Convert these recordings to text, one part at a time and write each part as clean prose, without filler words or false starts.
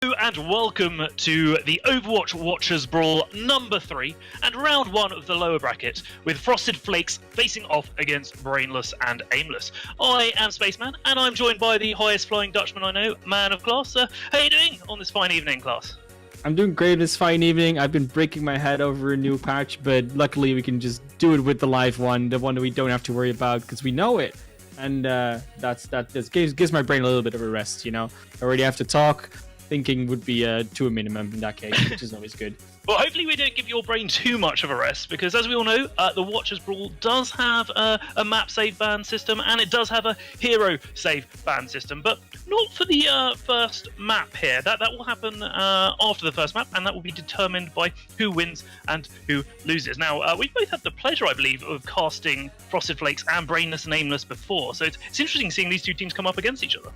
And welcome to the Overwatch Watchers Brawl number 3 and round 1 of the lower bracket with Frosted Flakes facing off against Brainless and Aimless. I am Spaceman and I'm joined by the highest flying Dutchman I know, Man of Class. How are you doing on this fine evening, Class? I'm doing great this fine evening. I've been breaking my head over a new patch, but luckily we can just do it with the live one, the one that we don't have to worry about because we know it. And that gives my brain a little bit of a rest, you know. I already have to talk. Thinking would be to a minimum in that case, which is always good. Well, hopefully we don't give your brain too much of a rest, because as we all know, the Watchers Brawl does have a map save ban system, and it does have a hero save ban system, but not for the first map here. That will happen after the first map, and that will be determined by who wins and who loses. Now, we've both had the pleasure, I believe, of casting Frosted Flakes and Brainless and Aimless before, so it's interesting seeing these two teams come up against each other.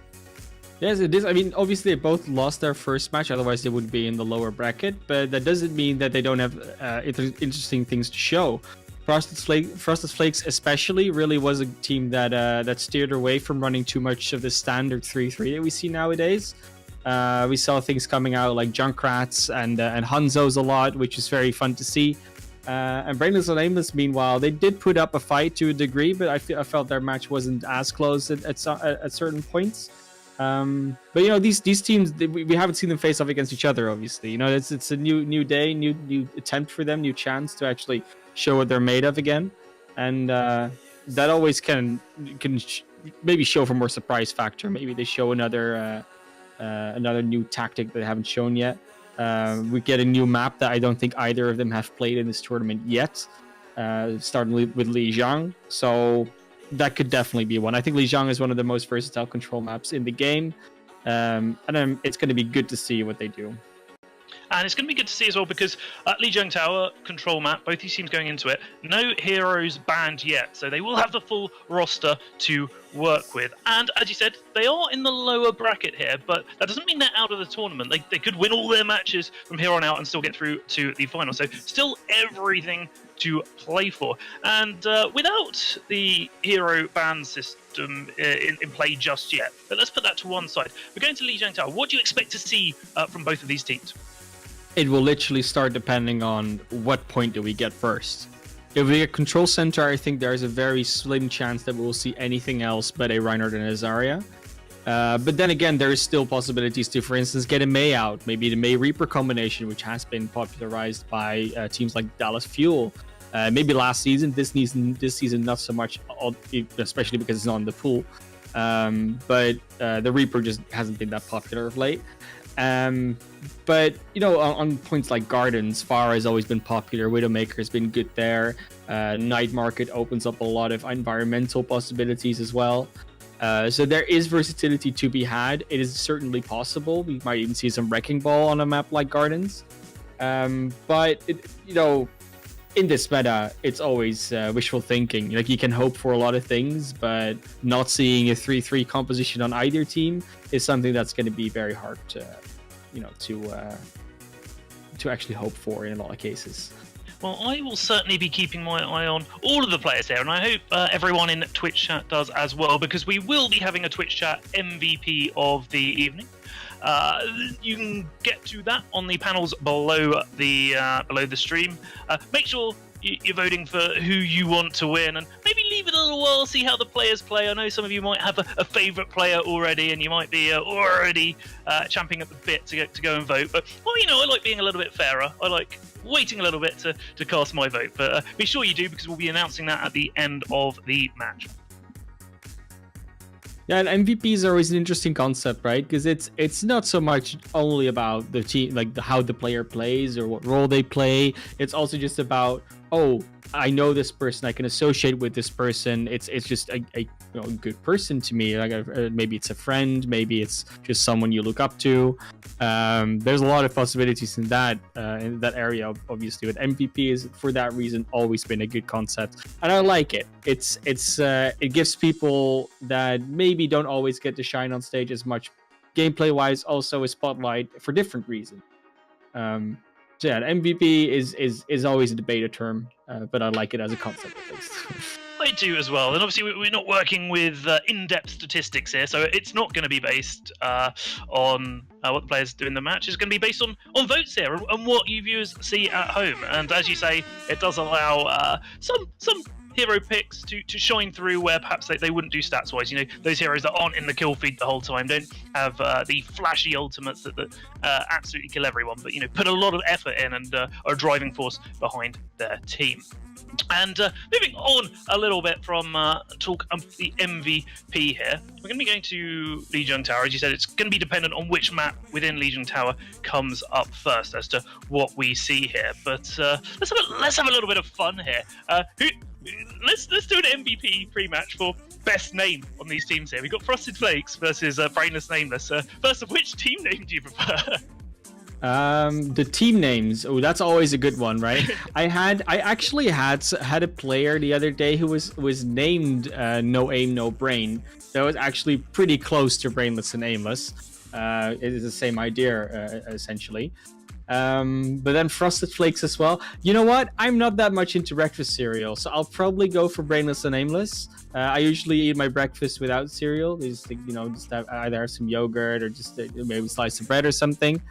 Yes, it is. I mean, obviously they both lost their first match, otherwise they would be in the lower bracket, but that doesn't mean that they don't have interesting things to show. Frosted Flakes especially really was a team that steered away from running too much of the standard 3-3 that we see nowadays. We saw things coming out like Junkrats and Hanzos a lot, which is very fun to see. And Brainless and Aimless, meanwhile, they did put up a fight to a degree, but I felt their match wasn't as close at certain points. But you know, these teams, we haven't seen them face off against each other. Obviously, you know, it's a new day, new attempt for them, new chance to actually show what they're made of again, and that always can maybe show for more surprise factor. Maybe they show another new tactic that they haven't shown yet. We get a new map that I don't think either of them have played in this tournament yet, starting with Lijiang. So that could definitely be one. I think Lijiang is one of the most versatile control maps in the game, and it's going to be good to see what they do. And it's going to be good to see as well because Lijiang Tower, control map, both these teams going into it, no heroes banned yet, so they will have the full roster to work with. And as you said, they are in the lower bracket here, but that doesn't mean they're out of the tournament. They could win all their matches from here on out and still get through to the final. So still everything to play for. And without the hero ban system in play just yet, but let's put that to one side. We're going to Lijiang Tower. What do you expect to see from both of these teams? It will literally start depending on what point do we get first. If we get control center, I think there's a very slim chance that we'll see anything else but a Reinhardt and a Zarya. But then again, there is still possibilities to, for instance, get a Mei out. Maybe the Mei Reaper combination, which has been popularized by teams like Dallas Fuel. Maybe last season, this season not so much, especially because it's not in the pool. But the Reaper just hasn't been that popular of late. But you know, on points like Gardens, Pharah has always been popular. Widowmaker has been good there. Night Market opens up a lot of environmental possibilities as well. So there is versatility to be had. It is certainly possible. We might even see some Wrecking Ball on a map like Gardens. But you know, in this meta, it's always wishful thinking. Like, you can hope for a lot of things, but not seeing a 3-3 composition on either team is something that's going to be very hard to, you know, to actually hope for in a lot of cases. Well, I will certainly be keeping my eye on all of the players here, and I hope everyone in Twitch chat does as well, because we will be having a Twitch chat MVP of the evening. You can get to that on the panels below the stream. Make sure you're voting for who you want to win, and maybe leave it a little while, see how the players play. I know some of you might have a favourite player already, and you might be already champing at the bit to go and vote. But, well, you know, I like being a little bit fairer. I like waiting a little bit to cast my vote. But be sure you do, because we'll be announcing that at the end of the match. Yeah, and MVPs are always an interesting concept, right? Because it's not so much only about the team, like how the player plays or what role they play. It's also just about, oh, I know this person, I can associate with this person. It's just a you know, good person to me. Like maybe it's a friend, maybe it's just someone you look up to. There's a lot of possibilities in that area, obviously. But MVP is, for that reason, always been a good concept, and I like it. It gives people that maybe don't always get to shine on stage as much, gameplay-wise, also a spotlight for different reasons. So yeah, MVP is always a debated term, but I like it as a concept at least. I do as well. And obviously, we're not working with in-depth statistics here, so it's not going to be based on what the players do in the match. It's going to be based on votes here and what you viewers see at home. And as you say, it does allow some hero picks to shine through where perhaps they wouldn't do stats wise. You know, those heroes that aren't in the kill feed the whole time, don't have the flashy ultimates that absolutely kill everyone, but you know, put a lot of effort in and are a driving force behind their team. And moving on a little bit from talk of the MVP here, we're going to be going to Legion Tower. As you said, it's going to be dependent on which map within Legion Tower comes up first as to what we see here. But let's have a little bit of fun here. Let's do an MVP pre-match for best name on these teams here. We've got Frosted Flakes versus Brainless and Aimless. First of which team name do you prefer? The team names. Oh, that's always a good one, right? I actually had a player the other day who was named No Aim, No Brain. That was actually pretty close to Brainless and Aimless. It is the same idea, essentially. But then Frosted Flakes as well. You know what? I'm not that much into breakfast cereal, so I'll probably go for Brainless and Aimless. I usually eat my breakfast without cereal. Just either have some yogurt or just maybe a slice of bread or something.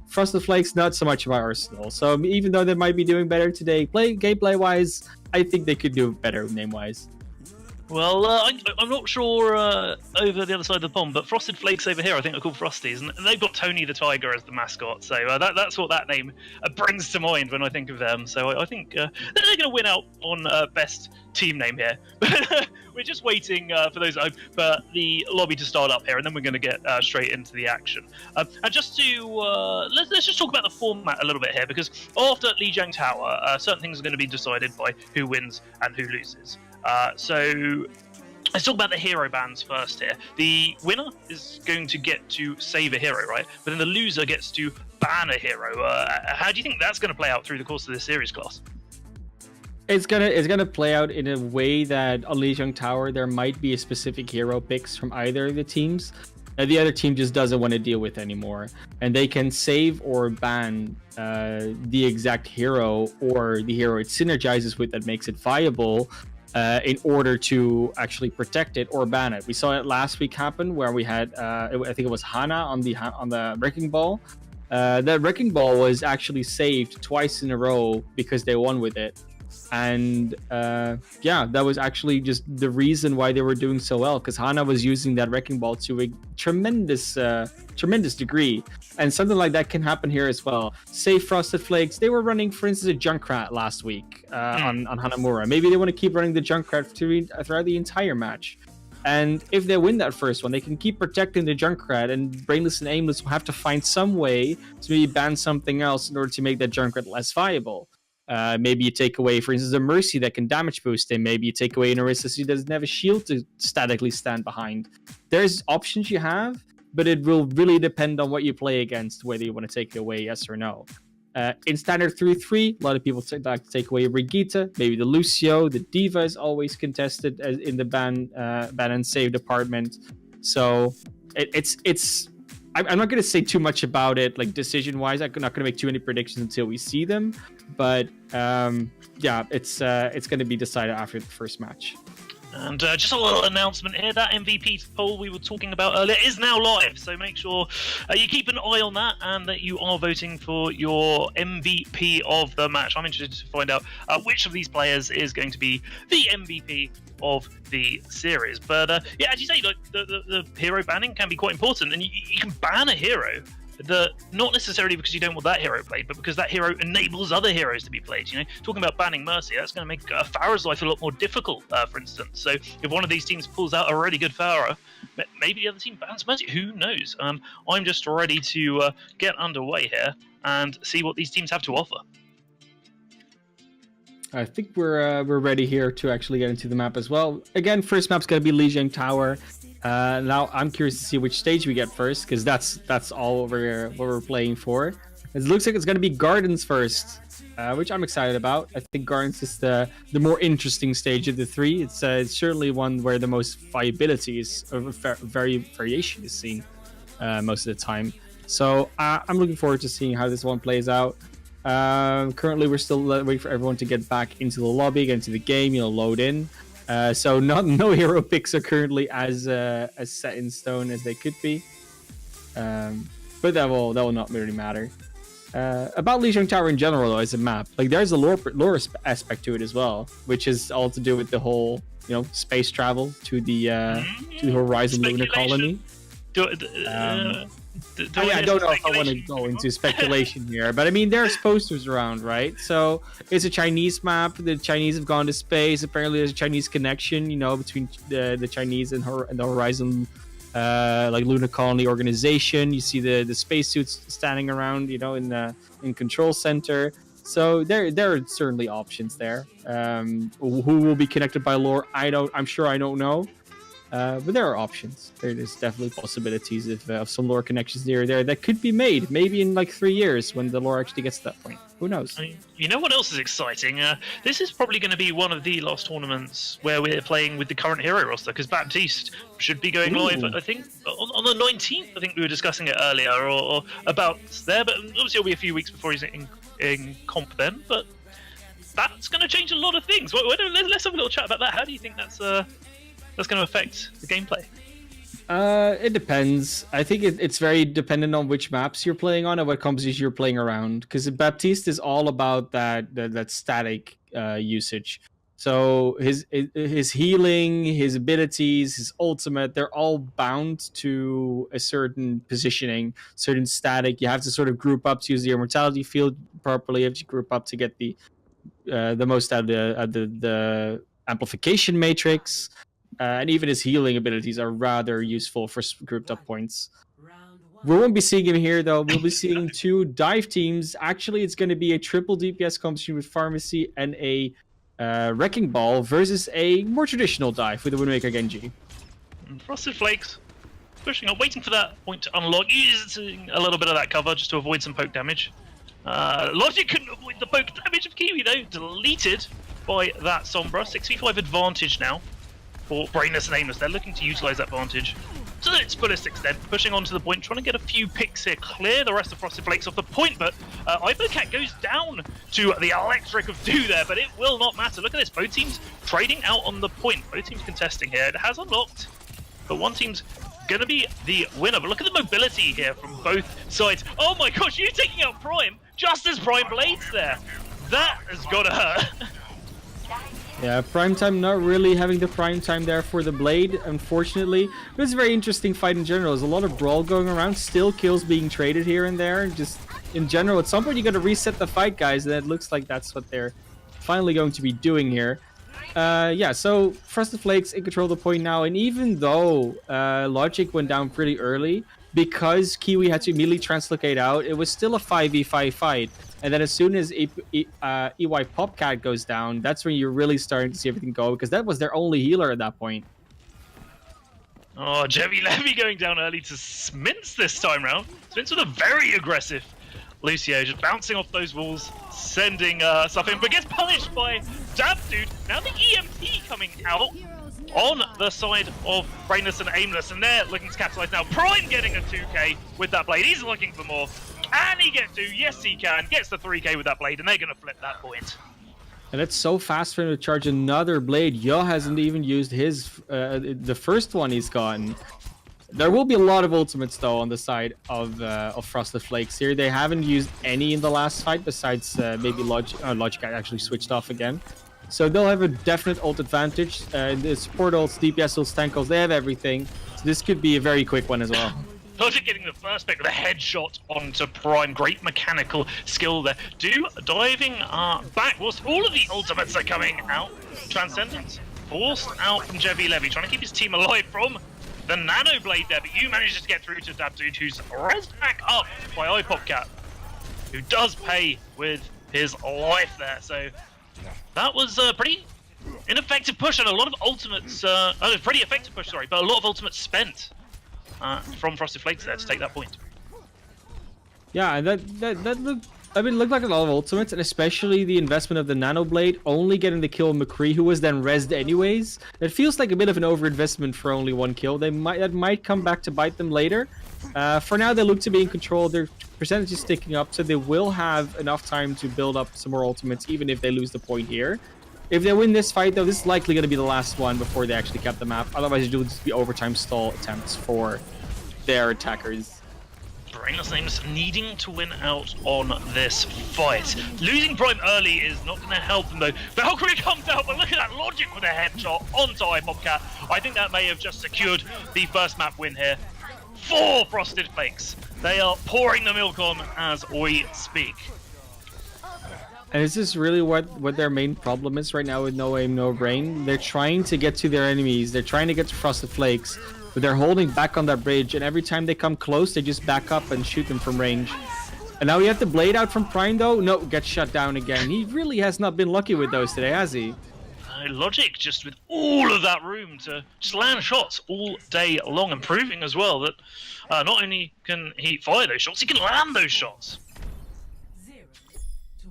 Frosted Flakes, not so much of my arsenal. So even though they might be doing better today, gameplay wise, I think they could do better name wise. Well, I'm not sure over the other side of the pond, but Frosted Flakes over here I think are called Frosties, and they've got Tony the Tiger as the mascot, so that's what that name brings to mind when I think of them. So I think they're going to win out on best team name here. We're just waiting for those for the lobby to start up here, and then we're going to get straight into the action. And just to let's just talk about the format a little bit here, because after Lijiang Tower, certain things are going to be decided by who wins and who loses. So let's talk about the hero bans first here. The winner is going to get to save a hero, right? But then the loser gets to ban a hero. How do you think that's going to play out through the course of this series, class? It's gonna play out in a way that on Lijiang Tower there might be a specific hero picks from either of the teams that the other team just doesn't want to deal with anymore, and they can save or ban the exact hero or the hero it synergizes with that makes it viable. In order to actually protect it or ban it. We saw it last week happen where we had, I think it was Hana on the Wrecking Ball. That Wrecking Ball was actually saved twice in a row because they won with it. And that was actually just the reason why they were doing so well, because Hana was using that Wrecking Ball to a tremendous degree, and something like that can happen here as well. Say Frosted Flakes, they were running, for instance, a Junkrat last week on Hanamura. Maybe they want to keep running the Junkrat throughout the entire match. And if they win that first one, they can keep protecting the Junkrat, and Brainless and Aimless will have to find some way to maybe ban something else in order to make that Junkrat less viable. Maybe you take away, for instance, a Mercy that can damage boost him. Maybe you take away an Orisa who doesn't have a shield to statically stand behind. There's options you have, but it will really depend on what you play against, whether you want to take it away, yes or no. In standard 3-3, a lot of people like to take away Brigitte, maybe the Lucio. The Diva is always contested in the ban and save department. So I'm not going to say too much about it, like decision-wise. I'm not going to make too many predictions until we see them. But it's going to be decided after the first match. And just a little announcement here, that MVP poll we were talking about earlier is now live, so make sure you keep an eye on that and that you are voting for your MVP of the match. I'm interested to find out which of these players is going to be the MVP of the series. But as you say, like the hero banning can be quite important, and you can ban a hero that not necessarily because you don't want that hero played, but because that hero enables other heroes to be played. You know, talking about banning Mercy, that's going to make Pharah's life a lot more difficult, for instance. So if one of these teams pulls out a really good Pharah, maybe the other team bans Mercy. Who knows? I'm just ready to get underway here and see what these teams have to offer. I think we're ready here to actually get into the map as well. Again, first map's going to be Lijiang Tower. Now I'm curious to see which stage we get first, because that's all what we're playing for. It looks like it's going to be Gardens first, which I'm excited about. I think Gardens is the more interesting stage of the three. It's certainly one where the most viability is, variation is seen most of the time. So I'm looking forward to seeing how this one plays out. Currently, we're still waiting for everyone to get back into the lobby, get into the game, load in. So no hero picks are currently as set in stone as they could be. But that will not really matter. About Lijiang Tower in general, though, as a map, like there's a lore aspect to it as well, which is all to do with the whole space travel to the Horizon Lunar Colony. I don't know if I want to go into speculation here, but I mean there's posters around, right? So it's a Chinese map. The Chinese have gone to space. Apparently, there's a Chinese connection, between the Chinese and the Horizon. Like Lunar Colony organization. You see the spacesuits standing around, in control center. So there are certainly options there. Who will be connected by lore? I'm sure I don't know. But there are options. There's definitely possibilities of some lore connections here or there that could be made. Maybe in like 3 years when the lore actually gets to that point. Who knows? You know what else is exciting? This is probably going to be one of the last tournaments where we're playing with the current hero roster, because Baptiste should be going live, I think, on the 19th. I think we were discussing it earlier, or about there. But obviously it'll be a few weeks before he's in comp then. But that's going to change a lot of things. Let's have a little chat about that. How do you think that's going to affect the gameplay? It depends. I think it's very dependent on which maps you're playing on and what composition you're playing around. Because Baptiste is all about that static usage. So his healing, his abilities, his ultimate, they're all bound to a certain positioning, certain static. You have to sort of group up to use the immortality field properly. You have to group up to get the most out of the amplification matrix. And even his healing abilities are rather useful for grouped up points. We won't be seeing him here, though. We'll be seeing 2 dive teams. Actually, it's going to be a triple DPS competition with Pharmacy and a Wrecking Ball versus a more traditional dive with the Windmaker Genji. Frosted Flakes pushing up, waiting for that point to unlock, using a little bit of that cover just to avoid some poke damage. Logic couldn't avoid the poke damage of Kiwi, though. Deleted by that Sombra. 6v5 advantage now for Brainless and Aimless. They're looking to utilize that advantage to its fullest extent, pushing onto the point, trying to get a few picks here, clear the rest of Frosted Flakes off the point, but Ibocat goes down to the Electric of Do there, but it will not matter. Look at this, both teams trading out on the point, both teams contesting here. It has unlocked, but one team's gonna be the winner, but look at the mobility here from both sides. Oh my gosh, you taking out Prime, just as Prime blades there. That has gotta hurt. Yeah, prime time not really having the prime time there for the blade, unfortunately. But it's a very interesting fight in general. There's a lot of brawl going around, still kills being traded here and there. Just in general, at some point you got to reset the fight, guys, and it looks like that's what they're finally going to be doing here. Yeah, so Frosted Flakes in control of the point now, and even though Logic went down pretty early, because Kiwi had to immediately translocate out, it was still a 5v5 fight. And then as soon as EY Popcat goes down, that's when you're really starting to see everything go, because that was their only healer at that point. Oh, Jevy Levy going down early to Smints this time round. Smints with a very aggressive Lucio, just bouncing off those walls, sending stuff in, but gets punished by Dabdude. Now the EMP coming out on the side of Brainless and Aimless, and they're looking to capitalize now. Prime getting a 2k with that blade. He's looking for more. Can he get 2? Yes, he can. Gets the 3k with that blade, and they're going to flip that point. And it's so fast for him to charge another blade. Yo hasn't even used his the first one he's gotten. There will be a lot of ultimates, though, on the side of Frosted Flakes here. They haven't used any in the last fight, besides maybe Logic actually switched off again. So they'll have a definite ult advantage. The support ults, DPS ults, tank ults, they have everything. So this could be a very quick one as well. Logic getting the first pick with a headshot onto Prime. Great mechanical skill there. Do diving back whilst all of the ultimates are coming out. Transcendence forced out from Jevy Levy, trying to keep his team alive from the Nano Blade there, but you manages to get through to Dabdude, who's raised back up by iPopcat, who does pay with his life there. So that was a pretty ineffective push, and a lot of ultimates, pretty effective push, sorry, but a lot of ultimates spent from Frosted Flakes there to take that point. Yeah, that looked I mean, it looked like a lot of ultimates, and especially the investment of the Nano Blade only getting the kill on McCree, who was then rezzed anyways. It feels like a bit of an overinvestment for only one kill. That might come back to bite them later. For now, they look to be in control. Their percentage is ticking up, so they will have enough time to build up some more ultimates, even if they lose the point here. If they win this fight, though, this is likely going to be the last one before they actually cap the map. Otherwise, it will just be overtime stall attempts for their attackers. Brainless Aimless needing to win out on this fight. Losing Prime early is not going to help them though. Valkyrie comes out, but look at that logic with a headshot onto iPopcat. I think that may have just secured the first map win here for Frosted Flakes. They are pouring the milk on as we speak. And is this really what their main problem is right now with No Aim, No Brain? They're trying to get to their enemies. They're trying to get to Frosted Flakes, but they're holding back on that bridge. And every time they come close, they just back up and shoot them from range. And now we have the blade out from Prime, though. No, gets shut down again. He really has not been lucky with those today, has he? Logic just with all of that room to just land shots all day long, and proving as well that not only can he fire those shots, he can land those shots.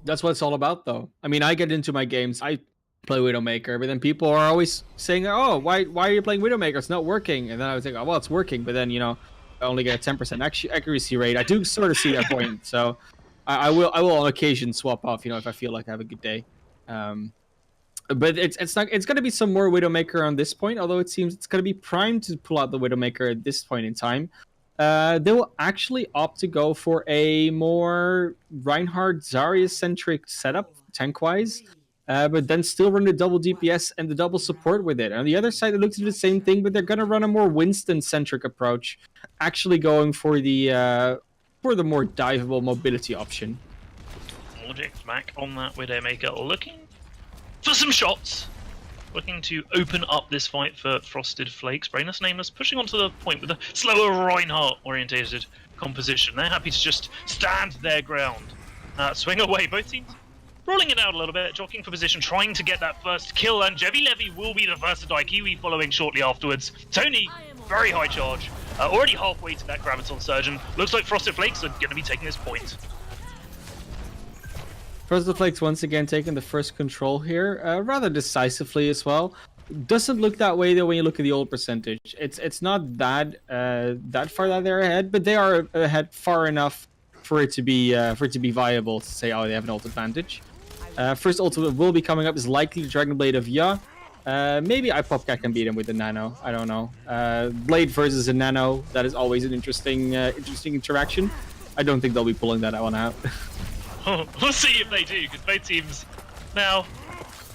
That's what it's all about, though. I mean, I get into my games, I play Widowmaker, but then people are always saying, oh, why are you playing Widowmaker? It's not working. And then I would think, oh, well, it's working, but then, you know, I only get a 10% accuracy rate. I do sort of see that point, so I will on occasion swap off, you know, if I feel like I have a good day. But it's going to be some more Widowmaker on this point, although it seems it's going to be primed to pull out the Widowmaker at this point in time. They will actually opt to go for a more Reinhardt Zarya-centric setup, tank-wise, but then still run the double DPS and the double support with it. On the other side, it looks to do the same thing, but they're going to run a more Winston-centric approach, actually going for the more diveable mobility option. Logic back on that Widowmaker, looking for some shots. Looking to open up this fight for Frosted Flakes. Brainless and Aimless pushing onto the point with a slower Reinhardt-orientated composition. They're happy to just stand their ground. Swing away. Both teams rolling it out a little bit, jockeying for position, trying to get that first kill, and Jevi Levy will be the first to die. Kiwi following shortly afterwards. Tony, very high charge. Already halfway to that Graviton Surge, and looks like Frosted Flakes are going to be taking this point. Frosted Flakes once again taking the first control here, rather decisively as well. Doesn't look that way though when you look at the ult percentage. It's not that far that they're ahead, but they are ahead far enough for it to be viable to say, oh, they have an ult advantage. First ultimate will be coming up is likely the Dragon Blade of Ya. Maybe iPopcat can beat him with the Nano. I don't know. Blade versus a Nano, that is always an interesting interaction. I don't think they'll be pulling that one out. We'll see if they do, because both teams now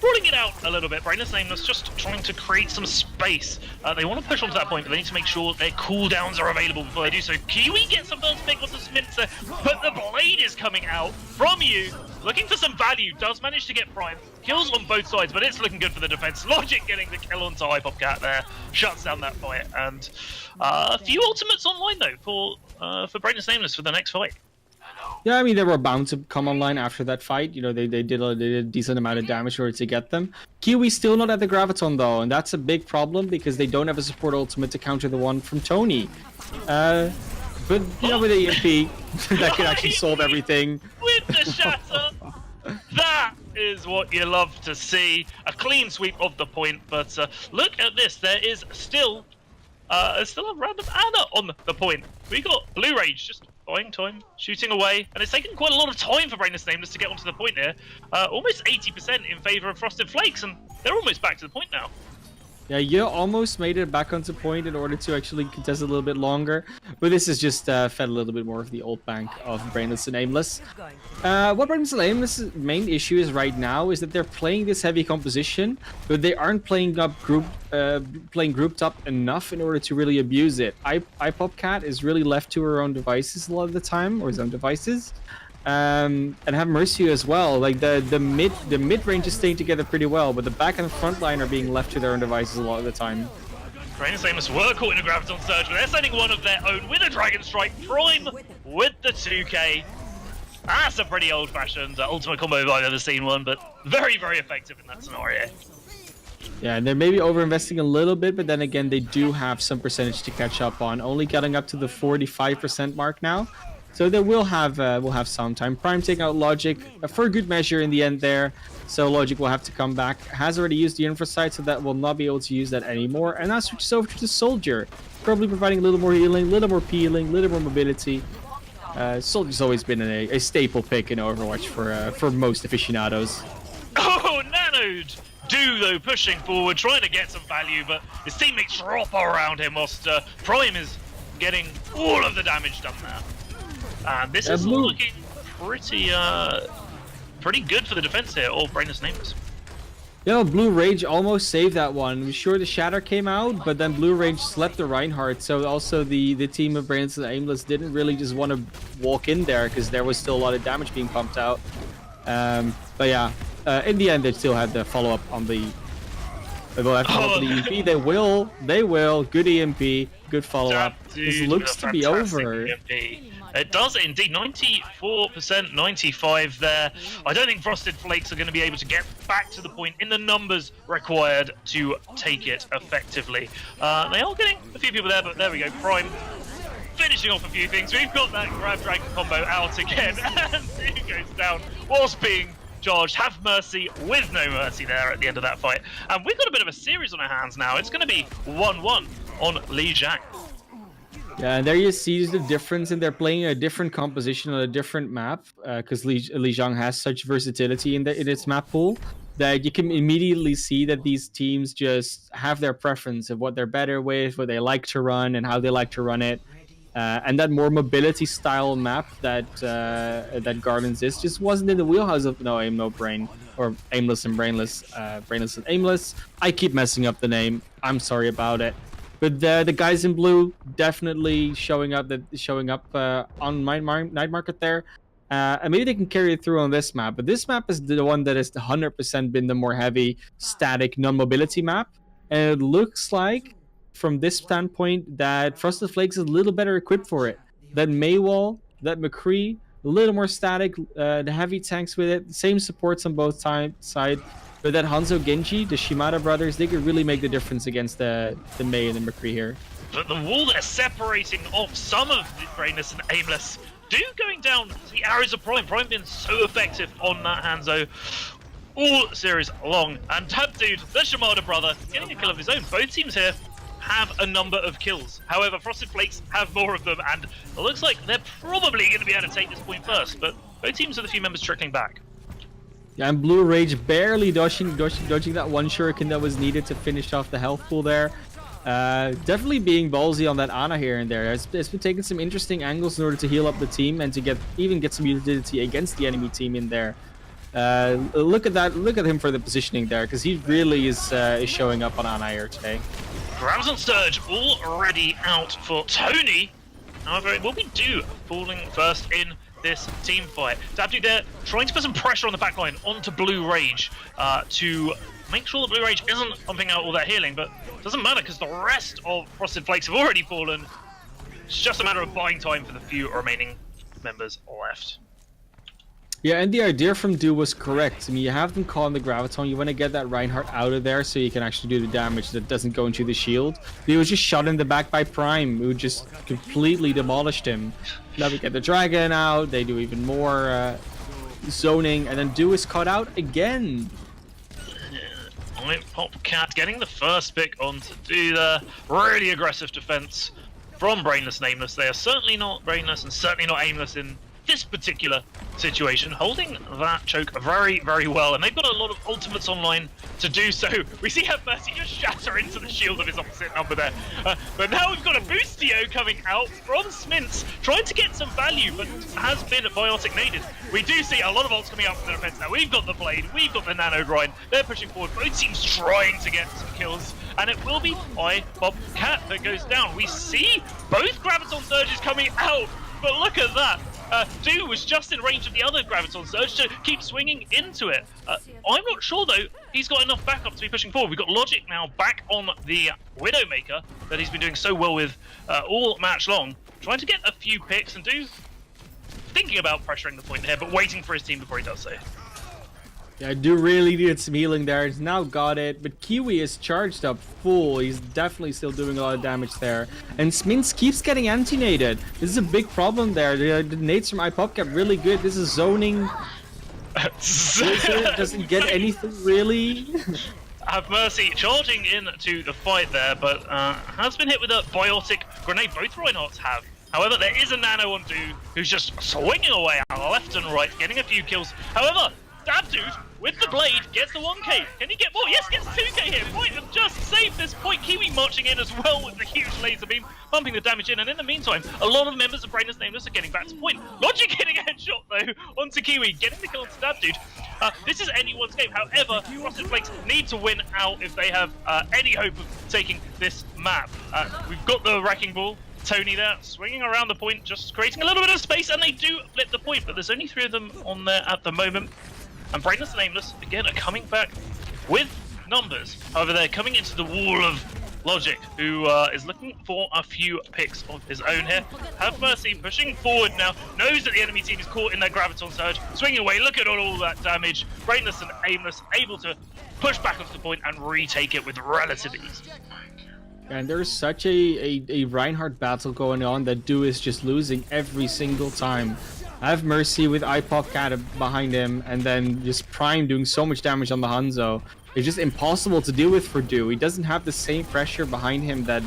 rolling it out a little bit. Brainless and Aimless just trying to create some space. They want to push onto that point, but they need to make sure their cooldowns are available before they do so. Kiwi gets some first pick onto Smitzer, but the blade is coming out from you. Looking for some value, does manage to get Prime. Kills on both sides, but it's looking good for the defense. Logic getting the kill onto iPopcat there, shuts down that fight. And a few ultimates online though for Brainless and Aimless for the next fight. Yeah, I mean, they were bound to come online after that fight. You know, they did a decent amount of damage in order to get them. Kiwi still not at the Graviton, though, and that's a big problem because they don't have a support ultimate to counter the one from Tony. But, you know, with the EMP, that could actually solve everything. With the shatter! That is what you love to see. A clean sweep of the point, but look at this. There is still a random Anna on the point. We got Blue Rage just buying time, shooting away, and it's taken quite a lot of time for Brainless and Aimless to get onto the point here. Almost 80% in favor of Frosted Flakes, and they're almost back to the point now. Yeah, you almost made it back onto point in order to actually contest a little bit longer, but this is just fed a little bit more of the ult bank of Brainless and Aimless. What Brainless and Aimless' main issue is right now is that they're playing this heavy composition, but they aren't playing grouped up enough in order to really abuse it. iPopcat is really left to her own devices a lot of the time, or his own devices. And have Mercy as well. Like the mid range is staying together pretty well, but the back and the front line are being left to their own devices a lot of the time. Brainless and Aimless were caught in a Graviton Surge, but they're sending one of their own with a Dragon Strike. Prime with the 2K. That's a pretty old-fashioned ultimate combo if I've ever seen one, but very, very effective in that scenario. Yeah, and they're maybe over-investing a little bit, but then again, they do have some percentage to catch up on. Only getting up to the 45% mark now. So they will have some time. Prime taking out Logic for good measure in the end there. So Logic will have to come back. Has already used the Infrasight, so that will not be able to use that anymore. And now switches over to the Soldier, probably providing a little more healing, a little more peeling, a little more mobility. Soldier's always been a staple pick in Overwatch for most aficionados. Oh, Nanoed! Do though pushing forward, trying to get some value, but his teammates drop around him whilst Prime is getting all of the damage done there. And this is looking pretty good for the defense here, or Brainless and Aimless. Yeah, Blue Rage almost saved that one. Sure, the Shatter came out, but then Blue Rage slept the Reinhardt, so also the team of Brainless and Aimless didn't really just want to walk in there, because there was still a lot of damage being pumped out. But yeah, in the end, they still had the follow-up on the... They will have to follow up on the EMP. They will. Good EMP. Good follow-up. This looks to be over. EMP. It does indeed. 94%, 95 there. I don't think Frosted Flakes are going to be able to get back to the point in the numbers required to take it effectively. They are getting a few people there, but there we go. Prime finishing off a few things. We've got that grab dragon combo out again, and it goes down whilst being charged. Have mercy with no mercy there at the end of that fight. And we've got a bit of a series on our hands now. It's going to be 1-1 on Li Jiang. Yeah, and there you see the difference, and they're playing a different composition on a different map, because Li Jiang has such versatility in its map pool that you can immediately see that these teams just have their preference of what they're better with, what they like to run, and how they like to run it. And that more mobility style map that Gardens is just wasn't in the wheelhouse of No Aim No Brain, or Aimless and Brainless, Brainless and Aimless. I keep messing up the name. I'm sorry about it. But the guys in blue definitely showing up on Night Market there. And maybe they can carry it through on this map. But this map is the one that has 100% been the more heavy, static, non-mobility map. And it looks like, from this standpoint, that Frosted Flakes is a little better equipped for it. That Maywall, that McCree, a little more static, the heavy tanks with it, same supports on both sides. But that Hanzo Genji, the Shimada brothers, they could really make the difference against the Mei and the McCree here. But the wall there separating off some of the Brainless and Aimless. Do going down the arrows of Prime. Prime being so effective on that Hanzo all series long. And Tab Dude, the Shimada brother, getting a kill of his own. Both teams here have a number of kills. However, Frosted Flakes have more of them, and it looks like they're probably going to be able to take this point first. But both teams with a few members trickling back. Yeah, and Blue Rage barely dodging that one shuriken that was needed to finish off the health pool there. Definitely being ballsy on that Ana here and there. It's been taking some interesting angles in order to heal up the team and to get some utility against the enemy team in there. Look at that! Look at him for the positioning there, because he really is showing up on Ana here today. Ramazon Surge already out for Tony. However, it will be Do falling first in this team fight. Dabdu there trying to put some pressure on the backline onto Blue Rage to make sure that Blue Rage isn't pumping out all that healing, but it doesn't matter because the rest of Frosted Flakes have already fallen. It's just a matter of buying time for the few remaining members left. Yeah, and the idea from Do was correct. I mean, you have them call on the Graviton, you want to get that Reinhardt out of there so you can actually do the damage that doesn't go into the shield. He was just shot in the back by Prime, who just completely demolished him. Now we get the Dragon out, they do even more zoning, and then Do is caught out again. Popcat getting the first pick on to Do there. Really aggressive defense from Brainless and Aimless. They are certainly not Brainless and certainly not Aimless in this particular situation, holding that choke very, very well, and they've got a lot of ultimates online to do so. We see Have Mercy just shatter into the shield of his opposite number there, but now we've got a Boostio coming out from Smintz, trying to get some value, but has been biotic naded. We do see a lot of ults coming out from the defense now. We've got the Blade, we've got the Nano Grind, they're pushing forward, both teams trying to get some kills, and it will be Popcat that goes down. We see both Graviton Surges coming out, but look at that. Do was just in range of the other Graviton Surge to keep swinging into it. I'm not sure, though, he's got enough backup to be pushing forward. We've got Logic now back on the Widowmaker that he's been doing so well with all match long, trying to get a few picks and Do thinking about pressuring the point here, but waiting for his team before he does so. Yeah, I do really need some healing there. He's now got it, but Kiwi is charged up full. He's definitely still doing a lot of damage there. And Smins keeps getting anti-naded. This is a big problem there. The nades from iPop kept really good. This is zoning. Blizzard doesn't get anything really. Have Mercy charging into the fight there, but has been hit with a biotic grenade. Both Reinhardts have. However, there is a nano on Dude who's just swinging away left and right, getting a few kills. However, Dab Dude with the blade gets the 1k. Can he get more? Yes, gets 2k here. Might have just saved this point. Kiwi marching in as well with the huge laser beam, pumping the damage in. And in the meantime, a lot of members of Brainless Nameless are getting back to point. Logic getting a headshot though onto Kiwi, getting the kill onto Dab Dude. This is anyone's game. However, Frosted Flakes need to win out if they have any hope of taking this map. We've got the wrecking ball. Tony there, swinging around the point, just creating a little bit of space, and they do flip the point, but there's only 3 of them on there at the moment. And Brainless and Aimless, again, are coming back with numbers. However, they're coming into the wall of Logic, who is looking for a few picks of his own here. Have Mercy pushing forward now, knows that the enemy team is caught in their Graviton Surge, swinging away, look at all that damage. Brainless and Aimless able to push back onto the point and retake it with relative ease. And there's such a Reinhardt battle going on that Du is just losing every single time. I have Mercy with iPop Cat behind him, and then just Prime doing so much damage on the Hanzo. It's just impossible to deal with for Du. He doesn't have the same pressure behind him that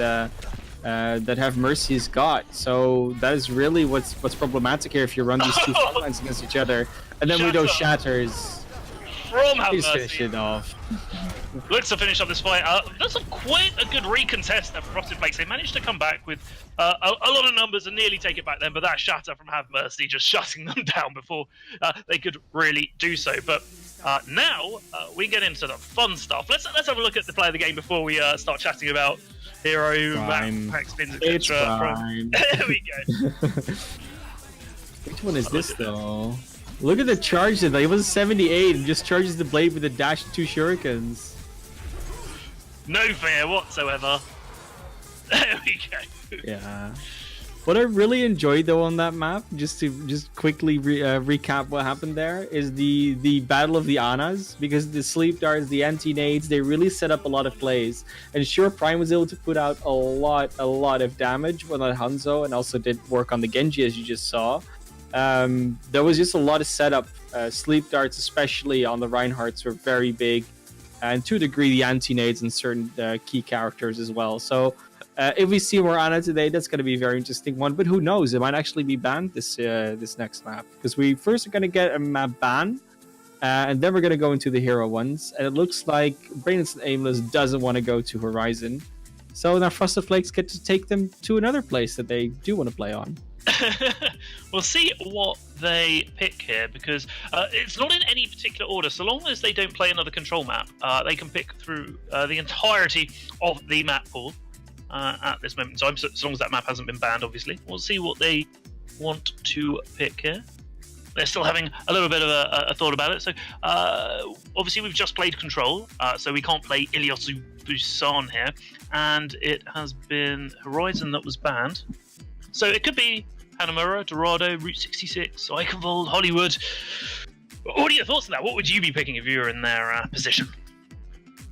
that Have Mercy's got. So that is really what's problematic here if you run these two frontlines against each other. And then with those shatters, from Have just Mercy. finish it off. Looks to finish up this fight. That's quite a good recontest there for Frosted Flakes. They managed to come back with a lot of numbers and nearly take it back then, but that shatter from Have Mercy just shutting them down before they could really do so. But now we get into the fun stuff. Let's have a look at the play of the game before we start chatting about hero, pack spins, etc. There we go. Which one is this though? Look at the charge that it was 78 and just charges the blade with a dash and 2 shurikens. No fear whatsoever. There we go. Yeah. What I really enjoyed though on that map, just to quickly recap what happened there, is the battle of the Anas, because the sleep darts, the anti-nades, they really set up a lot of plays. And sure, Prime was able to put out a lot of damage on that Hanzo, and also did work on the Genji as you just saw. There was just a lot of setup. Sleep darts, especially on the Reinhardts, were very big, and to a degree the anti-nades and certain key characters as well. So if we see more Ana today, that's going to be a very interesting one. But who knows? It might actually be banned this next map, because we first are going to get a map ban, and then we're going to go into the hero ones. And it looks like Brainless and Aimless doesn't want to go to Horizon, so now Frosted Flakes get to take them to another place that they do want to play on. We'll see what they pick here, because it's not in any particular order. So long as they don't play another control map, they can pick through the entirety of the map pool at this moment in time, so as long as that map hasn't been banned, obviously. We'll see what they want to pick here. They're still having a little bit of a thought about it. So obviously we've just played control, so we can't play Iliosu Busan here, and it has been Horizon that was banned. So it could be Hanamura, Dorado, Route 66, Eichenwald, Hollywood. What are your thoughts on that? What would you be picking if you were in their position?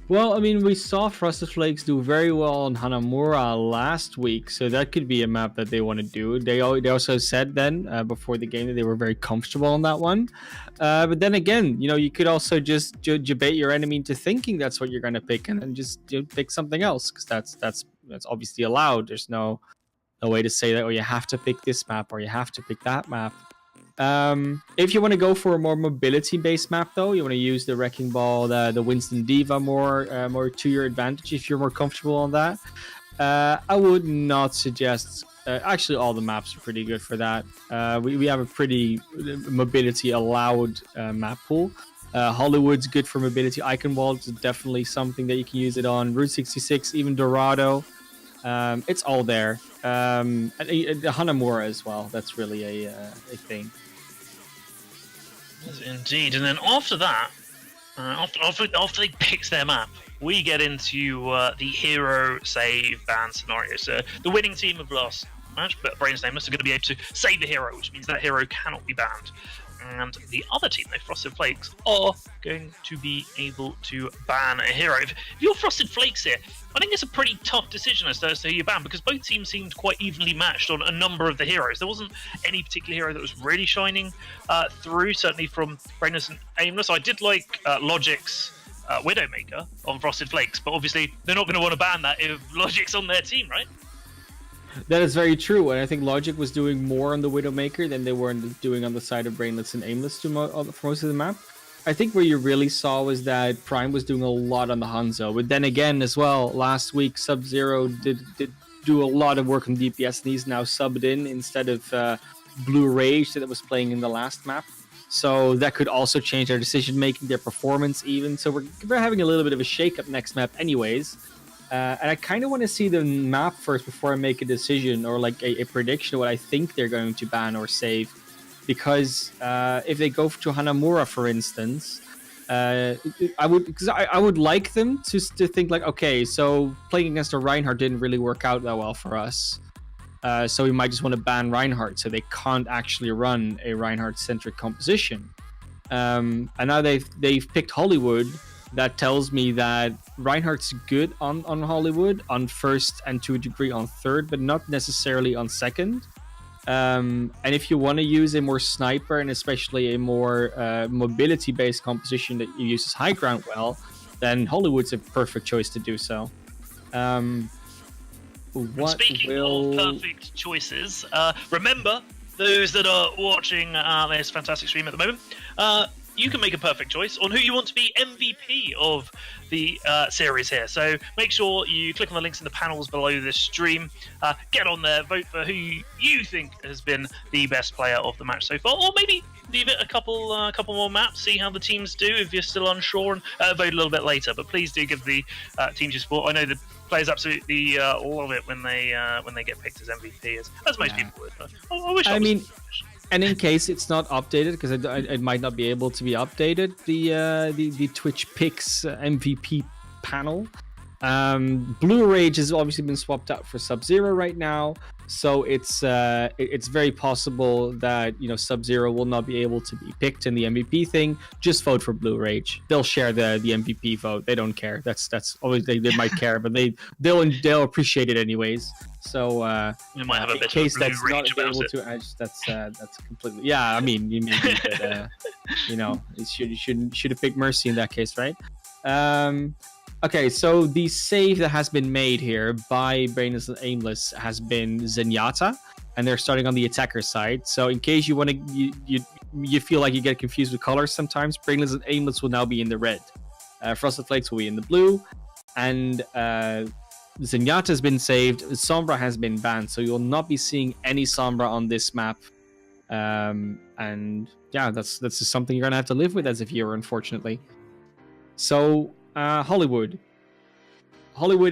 Well, I mean, we saw Frosted Flakes do very well on Hanamura last week, so that could be a map that they want to do. They also said then, before the game, that they were very comfortable on that one. But then again, you know, you could also just debate your enemy into thinking that's what you're going to pick, and then just pick something else, because that's obviously allowed. There's no way to say that, oh, you have to pick this map or you have to pick that map. If you want to go for a more mobility-based map, though, you want to use the Wrecking Ball, the Winston Diva more to your advantage if you're more comfortable on that. I would not suggest. Actually, all the maps are pretty good for that. We have a pretty mobility-allowed map pool. Hollywood's good for mobility. Eichenwald is definitely something that you can use it on. Route 66, even Dorado. It's all there. And Hanamura as well. That's really a thing. Indeed. And then after that, after they pick their map, we get into the hero save ban scenario. So the winning team of last match, but Brainless Nameless, are going to be able to save the hero, which means that hero cannot be banned. and the other team, the Frosted Flakes, are going to be able to ban a hero. If you're Frosted Flakes here, I think it's a pretty tough decision as to who you ban, because both teams seemed quite evenly matched on a number of the heroes. There wasn't any particular hero that was really shining through, certainly from Brainless and Aimless. I did like Logic's Widowmaker on Frosted Flakes, but obviously they're not going to want to ban that if Logic's on their team, right? That is very true, and I think Logic was doing more on the Widowmaker than they were doing on the side of Brainless and Aimless for most of the map. I think where you really saw was that Prime was doing a lot on the Hanzo, but then again as well, last week Sub-Zero did do a lot of work on DPS, and he's now subbed in instead of Blue Rage that was playing in the last map. So that could also change their decision making, their performance even. So we're having a little bit of a shake-up next map anyways. And I kind of want to see the map first before I make a decision or like a prediction of what I think they're going to ban or save. Because if they go to Hanamura, for instance, I would like them to think like, okay, so playing against a Reinhardt didn't really work out that well for us. So we might just want to ban Reinhardt so they can't actually run a Reinhardt-centric composition. And now they've picked Hollywood. That tells me that Reinhardt's good on Hollywood, on first and to a degree on third, but not necessarily on second. And if you want to use a more sniper and especially a more mobility-based composition that uses high ground well, then Hollywood's a perfect choice to do so. Speaking of perfect choices, remember, those that are watching this fantastic stream at the moment, you can make a perfect choice on who you want to be MVP of the series here. So make sure you click on the links in the panels below this stream. Get on there, vote for who you think has been the best player of the match so far, or maybe leave it a couple more maps, see how the teams do if you're still unsure, and vote a little bit later. But please do give the teams your support. I know the players absolutely love it when they get picked as MVP, as most people would. I wish I mean. And in case it's not updated, because it might not be able to be updated, the Twitch picks MVP panel. Blue Rage has obviously been swapped out for Sub-Zero right now, so it's very possible that Sub-Zero will not be able to be picked in the MVP thing. Just vote for Blue Rage. They'll share the MVP vote. They don't care. That's always they might care, but they'll appreciate it anyways. So you might have a bit in case of Blue that's Rage not able about to edge, that's completely I mean you mean that you should have picked Mercy in that case, right? Okay, so the save that has been made here by Brainless and Aimless has been Zenyatta, and they're starting on the attacker side. So in case you want to, you feel like you get confused with colors sometimes, Brainless and Aimless will now be in the red. Frosted Flakes will be in the blue, and Zenyatta has been saved. Sombra has been banned, so you'll not be seeing any Sombra on this map. And yeah, that's just something you're gonna have to live with as a viewer, unfortunately. So. Hollywood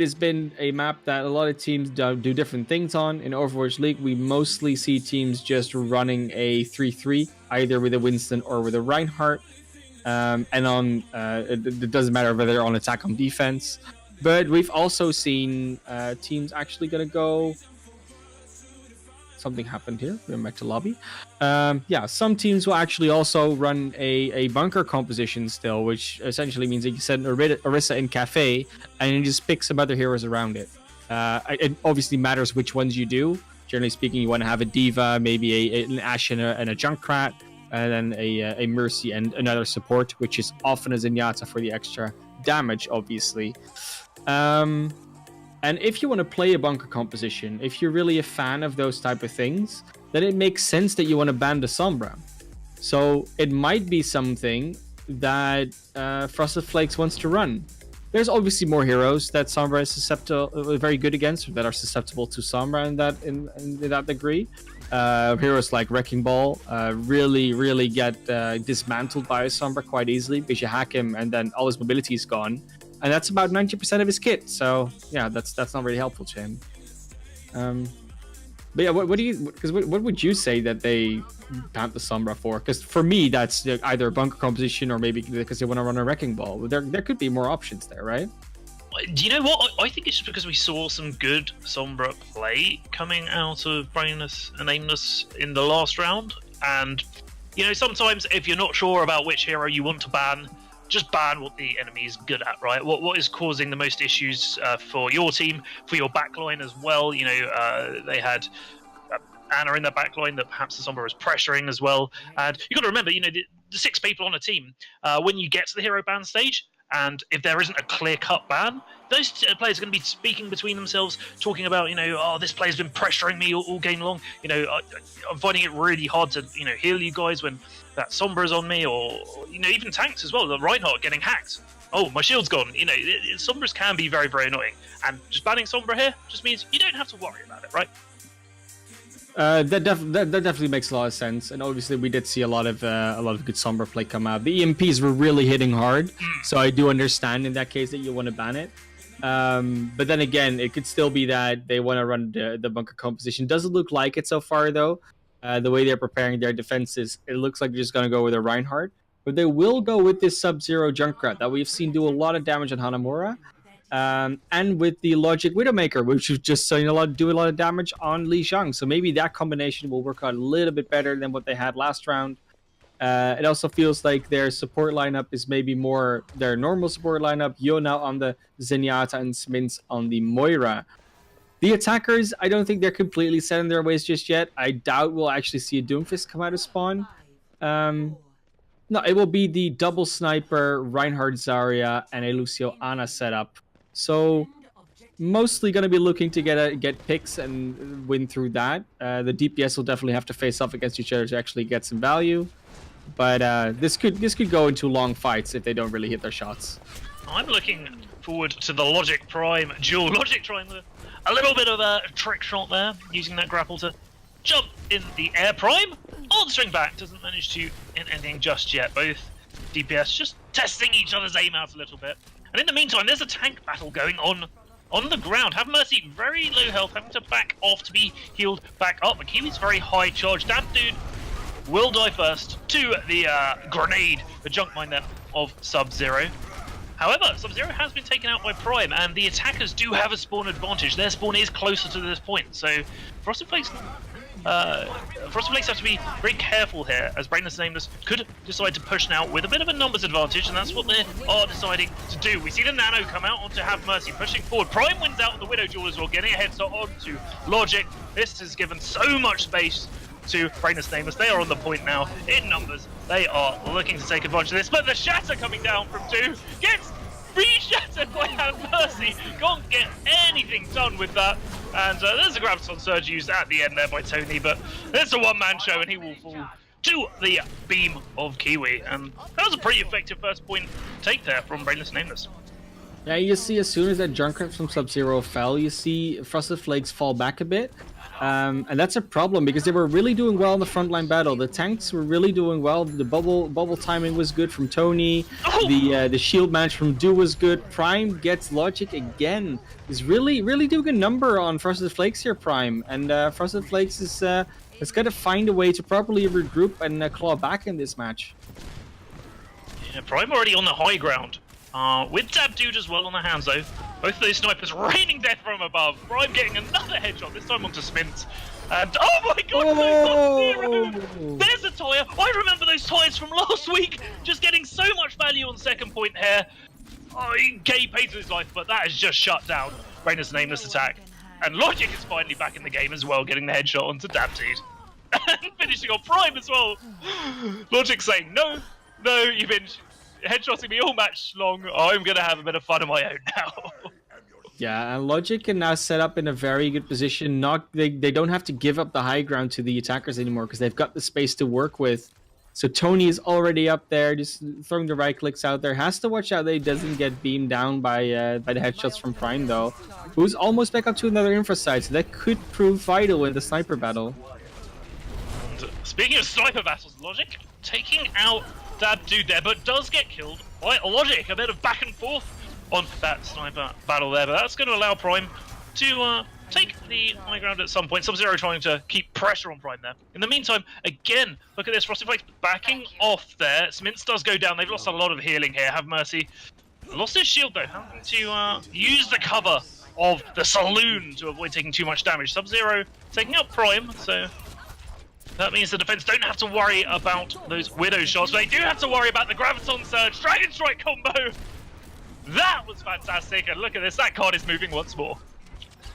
has been a map that a lot of teams do different things on. In Overwatch League, we mostly see teams just running a 3-3, either with a Winston or with a Reinhardt. And on it doesn't matter whether they're on attack or on defense. But we've also seen teams actually going to go... Something happened here. We're back to lobby. Some teams will actually also run a bunker composition still, which essentially means that you set Orisa in Cafe and you just pick some other heroes around it. It obviously matters which ones you do. Generally speaking, you want to have a Diva, maybe an Ashe and a Junkrat, and then a Mercy and another support, which is often a Zenyatta for the extra damage, obviously. And if you want to play a bunker composition, if you're really a fan of those type of things, then it makes sense that you want to ban the Sombra. So it might be something that Frosted Flakes wants to run. There's obviously more heroes that Sombra is very good against, or that are susceptible to Sombra in that degree. Heroes like Wrecking Ball really get dismantled by a Sombra quite easily, because you hack him and then all his mobility is gone. And that's about 90% of his kit, so yeah, that's not really helpful to him. But yeah, what would you say that they banned the Sombra for? Because for me, that's either a bunker composition or maybe because they want to run a Wrecking Ball. There could be more options there, right? Do you know what? I think it's just because we saw some good Sombra play coming out of Brainless and Aimless in the last round, and You know, sometimes if you're not sure about which hero you want to ban, just ban what the enemy is good at, right? What is causing the most issues for your team, for your backline as well. You know, they had Anna in their backline that perhaps the Sombra is pressuring as well. And you've got to remember, you know, the 6 people on a team, when you get to the hero ban stage, and if there isn't a clear-cut ban, those players are going to be speaking between themselves, talking about, you know, oh, this player's been pressuring me all game long. You know, I'm finding it really hard to, you know, heal you guys when that Sombra's on me, or, you know, even tanks as well. The Reinhardt getting hacked. Oh, my shield's gone. You know, Sombras can be very, very annoying. And just banning Sombra here just means you don't have to worry about it, right? That definitely makes a lot of sense, and obviously we did see a lot of good Sombra play come out. The EMPs were really hitting hard, so I do understand in that case that you want to ban it. But then again, it could still be that they want to run the bunker composition. Doesn't look like it so far though. The way they're preparing their defenses, it looks like they're just going to go with a Reinhardt, but they will go with this Sub-Zero Junkrat that we've seen do a lot of damage on Hanamura. And with the Logic Widowmaker, which is just do a lot of damage on Li Xiang. So maybe that combination will work out a little bit better than what they had last round. It also feels like their support lineup is maybe more their normal support lineup. Yona on the Zenyatta and Smins on the Moira. The attackers, I don't think they're completely set in their ways just yet. I doubt we'll actually see a Doomfist come out of spawn. No, it will be the double sniper, Reinhardt Zarya, and a Lucio Ana setup. So mostly going to be looking to get picks and win through that. The DPS will definitely have to face off against each other to actually get some value. But this could go into long fights if they don't really hit their shots. I'm looking forward to the Logic Prime duel. Logic trying a little bit of a trick shot there, using that grapple to jump in the air. Prime answering back, doesn't manage to hit anything just yet. Both DPS just testing each other's aim out a little bit. And in the meantime, there's a tank battle going on the ground. Have Mercy, very low health, having to back off to be healed back up. But Kiwi's very high charge. That dude will die first to the grenade, the junk mine there of Sub-Zero. However, Sub-Zero has been taken out by Prime, and the attackers do have a spawn advantage. Their spawn is closer to this point, so Frosted Flakes have to be very careful here, as Brainless and Aimless could decide to push now with a bit of a numbers advantage, and that's what they are deciding to do. We see the Nano come out onto Have Mercy, pushing forward. Prime wins out on the Widow Duel as well, getting a headshot onto Logic. This has given so much space to Brainless and Aimless. They are on the point now in numbers. They are looking to take advantage of this, but the Shatter coming down from 2 gets re-shattered by Have Mercy. Can't get anything done with that. And there's a Graviton Surge used at the end there by Tony, but it's a one-man show and he will fall to the beam of Kiwi. And that was a pretty effective first point take there from Brainless and Aimless. Yeah, you see as soon as that Junkrat from Sub-Zero fell, you see Frosted Flakes fall back a bit. And that's a problem because they were really doing well in the frontline battle. The tanks were really doing well. The bubble timing was good from Tony. The shield match from Do was good. Prime gets Logic again. He's really doing a number on Frosted Flakes here, Prime. And Frosted Flakes is has got to find a way to properly regroup and claw back in this match. Yeah, Prime already on the high ground. With Dab Dude as well on the hands though. Both of those snipers raining death from above. Prime getting another headshot, this time onto Smint. And oh my god, Sub-Zero! There's a tire. I remember those tires from last week. Just getting so much value on second point here. Oh, he paid to his life, but that is just shut down. Brainless and Aimless attack. And Logic is finally back in the game as well, getting the headshot onto Dab Dude. And finishing on Prime as well. Logic saying, no, you've been headshotting me all match long. I'm gonna have a bit of fun of my own now. Yeah, and Logic can now set up in a very good position. They don't have to give up the high ground to the attackers anymore because they've got the space to work with. So Tony is already up there, just throwing the right clicks out there. Has to watch out that he doesn't get beamed down by the headshots from Prime though, who's almost back up to another infra site. So that could prove vital in the sniper battle. And speaking of sniper battles, Logic taking out Dab Dude there, but does get killed by Logic. A bit of back and forth on that sniper battle there, but that's going to allow Prime to take the high ground at some point. Sub-Zero trying to keep pressure on Prime there. In the meantime, again, look at this. Frosted Flakes backing off there. Smintz does go down. They've lost a lot of healing here. Have Mercy lost his shield though, having to use the cover of the saloon to avoid taking too much damage. Sub-Zero taking out Prime, so That means the defense don't have to worry about those Widow shots, but they do have to worry about the Graviton Surge Dragon Strike combo. That was fantastic, and look at this, that card is moving once more.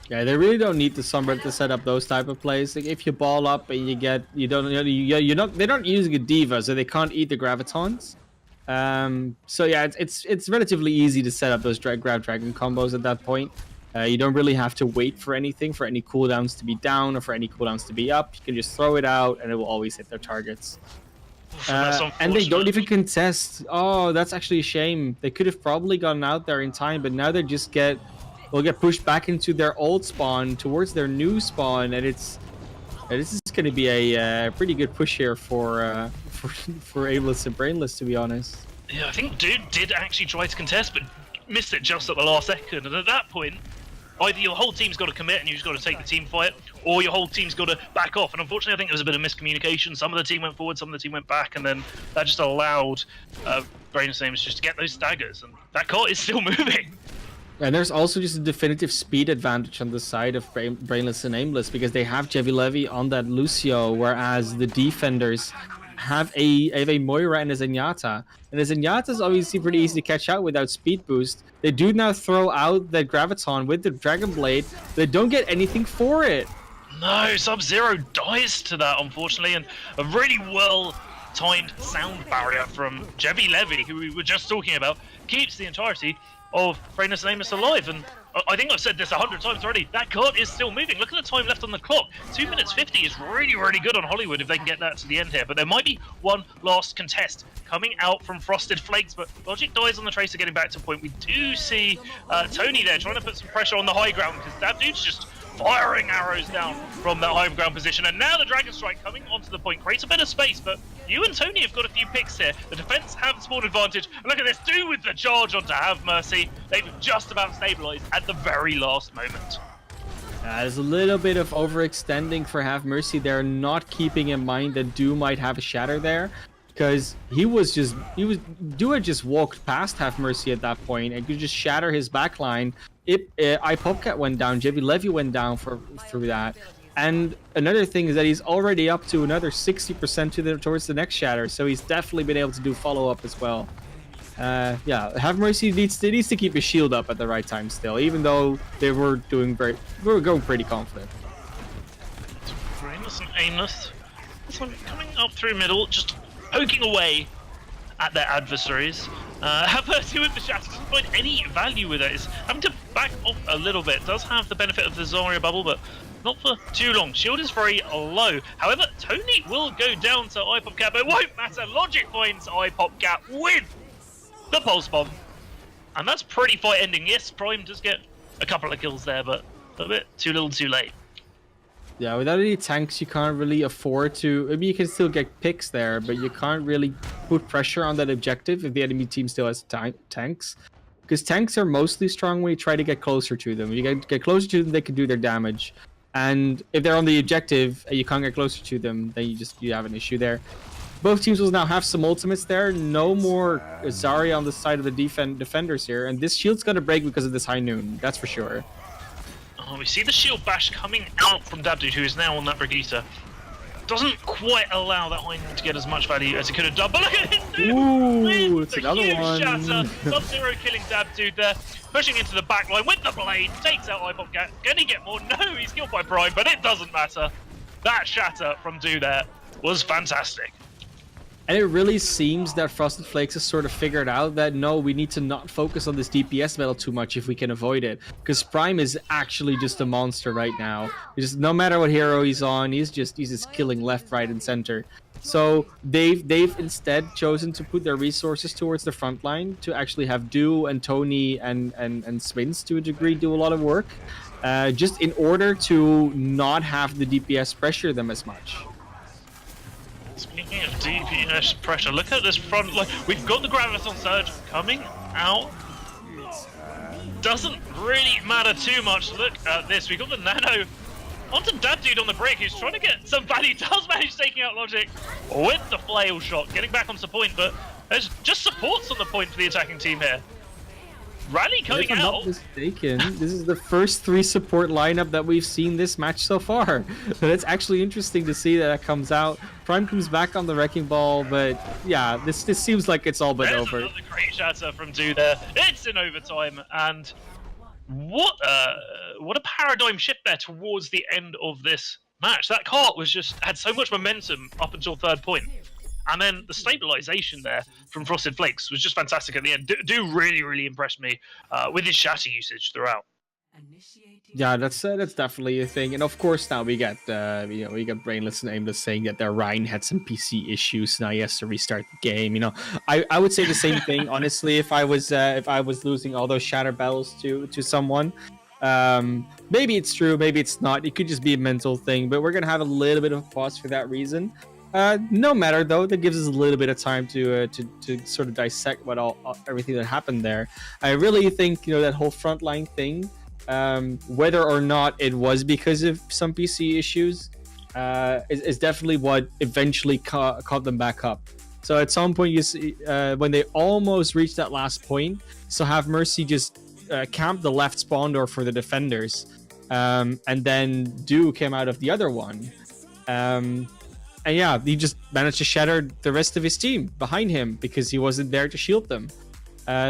Yeah, they really don't need the Sombra to set up those type of plays. Like if you ball up and they're not using a diva, so they can't eat the Gravitons. So yeah, it's relatively easy to set up those Grab Dragon combos at that point. You don't really have to wait for anything, for any cooldowns to be down or for any cooldowns to be up. You can just throw it out and it will always hit their targets. And they don't even contest. Oh, that's actually a shame. They could have probably gotten out there in time, but now they just will get pushed back into their old spawn towards their new spawn, and this is going to be a pretty good push here for Aimless and Brainless, to be honest. Yeah, I think Dude did actually try to contest, but missed it just at the last second, and at that point, either your whole team's got to commit and you've just got to take the team fight, or your whole team's got to back off. And unfortunately, I think there was a bit of miscommunication. Some of the team went forward, some of the team went back, and then that just allowed Brainless Aimless just to get those staggers, and that cart is still moving. And there's also just a definitive speed advantage on the side of Brainless and Aimless, because they have Jevi Levy on that Lucio, whereas the defenders have a Moira and a Zenyatta. And the Zenyatta is obviously pretty easy to catch out without speed boost. They do now throw out that Graviton with the Dragon Blade. They don't get anything for it. No, Sub-Zero dies to that, unfortunately, and a really well-timed sound barrier from Jevi Levy, who we were just talking about, keeps the entirety of Brainless and Aimless alive. And I think I've said this 100 times already, that card is still moving. Look at the time left on the clock. 2 minutes 50 is really, really good on Hollywood if they can get that to the end here. But there might be one last contest coming out from Frosted Flakes, but Logic dies on the Tracer getting back to point. We do see Tony there trying to put some pressure on the high ground, because that dude's just firing arrows down from that high ground position. And now the Dragon Strike coming onto the point creates a bit of space, but you and Tony have got a few picks here. The defense have the small advantage. And look at this, do with the charge onto Have Mercy. They've just about stabilized at the very last moment. There's a little bit of overextending for Have Mercy there, not keeping in mind that Do might have a Shatter there, because Do had just walked past Have Mercy at that point and could just shatter his backline. iPopcat went down, Jevi Levy went down through that. And another thing is that he's already up to another 60% towards the next shatter, so he's definitely been able to do follow-up as well. Yeah, Have Mercy needs to keep his shield up at the right time still, even though they were going pretty confident. Brainless and Aimless. This one coming up through middle, just poking away at their adversaries. Have Mercy with the shatter doesn't find any value with it. It's having to back off a little bit. Does have the benefit of the Zarya bubble, but not for too long. Shield is very low. However, Tony will go down to iPopcat, but it won't matter. Logic finds iPopcat with the Pulse Bomb. And that's pretty fight ending. Yes, Prime does get a couple of kills there, but a bit too little too late. Yeah, without any tanks, you can't really afford to... I mean, you can still get picks there, but you can't really put pressure on that objective if the enemy team still has tanks. Because tanks are mostly strong when you try to get closer to them. When you get closer to them, they can do their damage. And if they're on the objective and you can't get closer to them, then you have an issue there. Both teams will now have some ultimates there. No more Zarya on the side of the defenders here. And this shield's going to break because of this High Noon. That's for sure. Oh, we see the shield bash coming out from Dabdude, who is now on that Brigitte. Doesn't quite allow that High Noon to get as much value as it could have done. But look at this dude! Ooh, it's another one. Shatter. Sub-Zero killing Dabdude there. Pushing into the backline with the blade. Takes out iPopcat. Can he get more? No, he's killed by Prime, but it doesn't matter. That shatter from Do there was fantastic. And it really seems that Frosted Flakes has sort of figured out that no, we need to not focus on this DPS battle too much if we can avoid it. Because Prime is actually just a monster right now. No matter what hero he's on, he's just killing left, right, and center. So they've instead chosen to put their resources towards the front line to actually have Do and Tony and Spins to a degree do a lot of work, just in order to not have the DPS pressure them as much. Speaking of DPS pressure, look at this front line. We've got the Graviton Surge coming out. Doesn't really matter too much. Look at this. We've got the Nano onto Dabdude on the break, who's trying to get some value. Does manage taking out Logic with the flail shot, getting back onto point, but there's just supports on the point for the attacking team here. Rally coming If I'm out. not mistaken, this is the first 3 support lineup that we've seen this match so far. So it's actually interesting to see that comes out. Prime comes back on the wrecking ball, but yeah, this seems like it's all but There's over. another great shatter from Do there. It's in overtime, and what a paradigm shift there towards the end of this match. That cart was just had so much momentum up until third point. And then the stabilization there from Frosted Flakes was just fantastic at the end. Do really, really impressed me with his shatter usage throughout. Yeah, that's definitely a thing. And of course, now we got we got Brainless and Aimless saying that their Ryan had some PC issues. Now he has to restart the game. I would say the same thing honestly if I was losing all those shatter battles to someone. Maybe it's true, maybe it's not. It could just be a mental thing, but we're gonna have a little bit of a pause for that reason. No matter though, that gives us a little bit of time to sort of dissect what everything that happened there. I really think that whole frontline thing, whether or not it was because of some PC issues, is definitely what eventually caught them back up. So at some point, you see when they almost reached that last point, so Have Mercy just camped the left spawn door for the defenders, and then Do came out of the other one. And yeah, he just managed to shatter the rest of his team behind him because he wasn't there to shield them.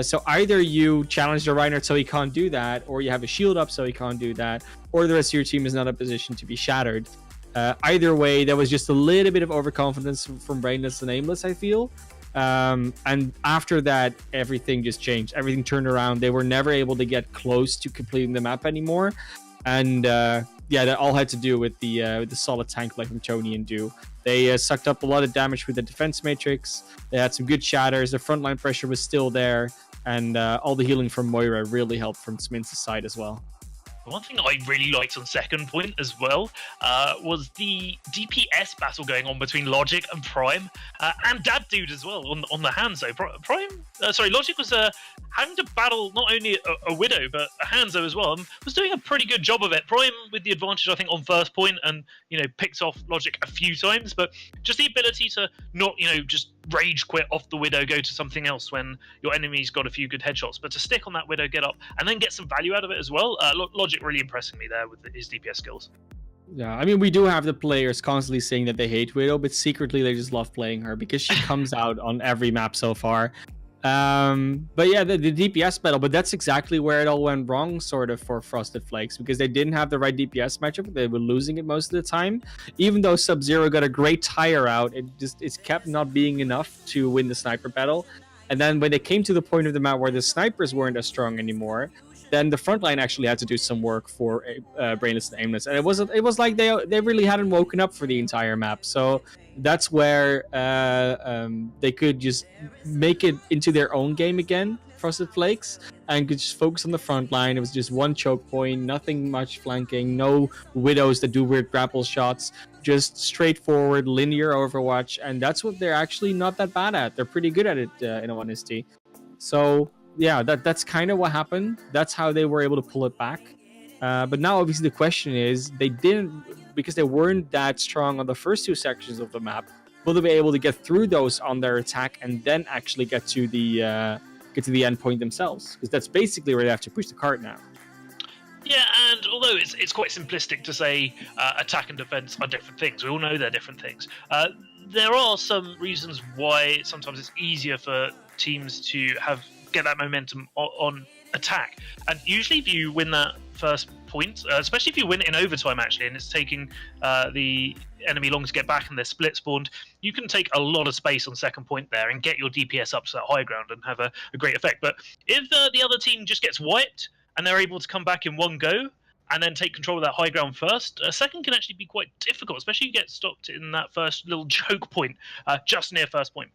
So either you challenge the Reinhardt so he can't do that, or you have a shield up so he can't do that, or the rest of your team is not in a position to be shattered. Either way, there was just a little bit of overconfidence from Brainless and Aimless, I feel. And after that, everything just changed. Everything turned around. They were never able to get close to completing the map anymore. And yeah, that all had to do with the solid tank play from Tony and Do. They sucked up a lot of damage with the defense matrix. They had some good shatters. The frontline pressure was still there. And all the healing from Moira really helped from Smintz's side as well. One thing I really liked on second point as well was the DPS battle going on between Logic and Prime, and Dad Dude as well on the Hanzo. Logic was having to battle not only a Widow but a Hanzo as well, and was doing a pretty good job of it. Prime with the advantage, I think, on first point, and picked off Logic a few times, but just the ability to not just rage quit off the Widow, go to something else when your enemy's got a few good headshots, but to stick on that Widow, get up, and then get some value out of it as well. Logic really impressing me there with his DPS skills. Yeah, I mean, we do have the players constantly saying that they hate Widow, but secretly they just love playing her because she comes out on every map so far. But yeah, the DPS battle, but that's exactly where it all went wrong, sort of, for Frosted Flakes, because they didn't have the right DPS matchup. They were losing it most of the time. Even though Sub-Zero got a great tire out, it kept not being enough to win the sniper battle. And then when they came to the point of the map where the snipers weren't as strong anymore, then the front line actually had to do some work for Brainless and Aimless, and it was like they really hadn't woken up for the entire map. So that's where they could just make it into their own game again, Frosted Flakes, and could just focus on the front line. It was just one choke point, nothing much flanking, no Widows that do weird grapple shots, just straightforward linear Overwatch, and that's what they're actually not that bad at. They're pretty good at it, in all honesty. So yeah, that's kind of what happened. That's how they were able to pull it back. But now, obviously, the question is, they didn't, because they weren't that strong on the first 2 sections of the map, will they be able to get through those on their attack and then actually get to the end point themselves? Because that's basically where they have to push the cart now. Yeah, and although it's quite simplistic to say attack and defense are different things, we all know they're different things. There are some reasons why sometimes it's easier for teams to get that momentum on attack, and usually if you win that first point, especially if you win it in overtime actually, and it's taking the enemy long to get back and they're split spawned, you can take a lot of space on second point there and get your DPS up to that high ground and have a great effect. But if the other team just gets wiped and they're able to come back in one go and then take control of that high ground first, a second can actually be quite difficult, especially if you get stopped in that first little choke point just near first point.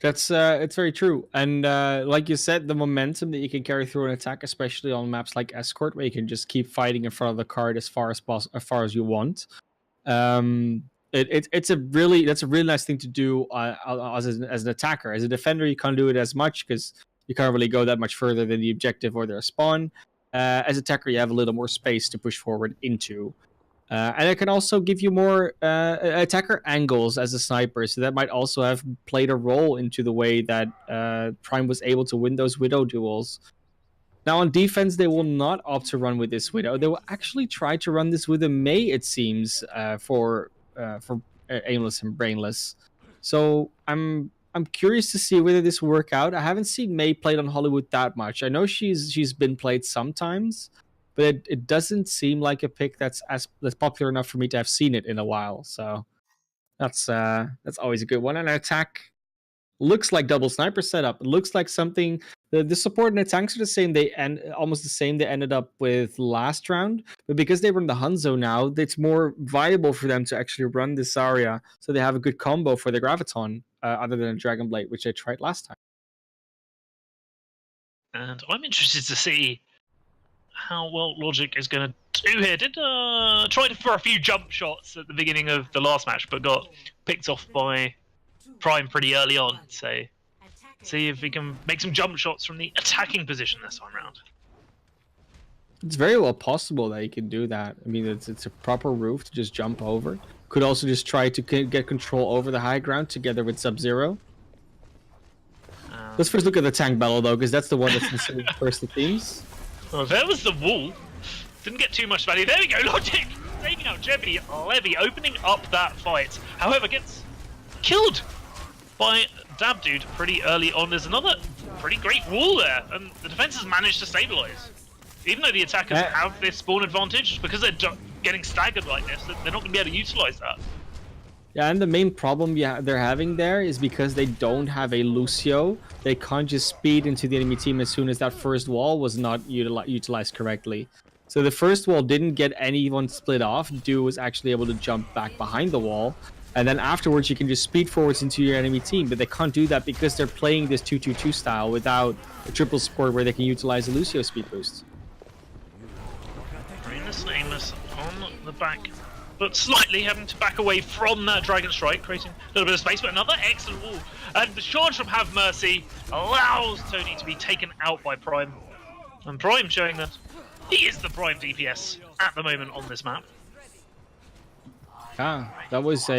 That's it's very true, and like you said, the momentum that you can carry through an attack, especially on maps like Escort, where you can just keep fighting in front of the card as far as you want. That's a really nice thing to do as an attacker. As a defender, you can't do it as much because you can't really go that much further than the objective or their spawn. As an attacker, you have a little more space to push forward into. And it can also give you more attacker angles as a sniper, so that might also have played a role into the way that Prime was able to win those Widow duels. Now on defense, they will not opt to run with this Widow. They will actually try to run this with a Mei, it seems, for Aimless and Brainless. So I'm curious to see whether this will work out. I haven't seen Mei played on Hollywood that much. I know she's been played sometimes, but it doesn't seem like a pick that's popular enough for me to have seen it in a while. So that's always a good one. And attack looks like double sniper setup. It looks like something the support and the tanks are the same. They end almost the same they ended up with last round, but because they run the Hanzo now, it's more viable for them to actually run this Zarya, so they have a good combo for the Graviton, other than a Dragon Blade, which they tried last time. And I'm interested to see how well Logic is going to do here. Did tried for a few jump shots at the beginning of the last match, but got picked off by Prime pretty early on. So see if we can make some jump shots from the attacking position this time around. It's very well possible that he can do that. I mean, it's a proper roof to just jump over. Could also just try to get control over the high ground together with Sub-Zero. Let's first look at the tank battle, though, because that's the one that's considered first to teams. Well, there was the wall. Didn't get too much value. There we go, Logic! Saving out Jebby. Levy opening up that fight. However, gets killed by Dab Dude pretty early on. There's another pretty great wall there, and the defense has managed to stabilize. Even though the attackers have this spawn advantage, because they're getting staggered like this, they're not going to be able to utilize that. Yeah, and the main problem they're having there is because they don't have a Lucio, they can't just speed into the enemy team as soon as that first wall was not utilized correctly. So the first wall didn't get anyone split off. Du was actually able to jump back behind the wall, and then afterwards you can just speed forwards into your enemy team, but they can't do that because they're playing this 2-2-2 style without a triple support where they can utilize a Lucio speed boost. Brainless and Aimless on the back, but slightly having to back away from that Dragon Strike, creating a little bit of space, but another excellent wall. And the charge from Have Mercy allows Tony to be taken out by Prime. And Prime showing that he is the Prime DPS at the moment on this map. Yeah, that was I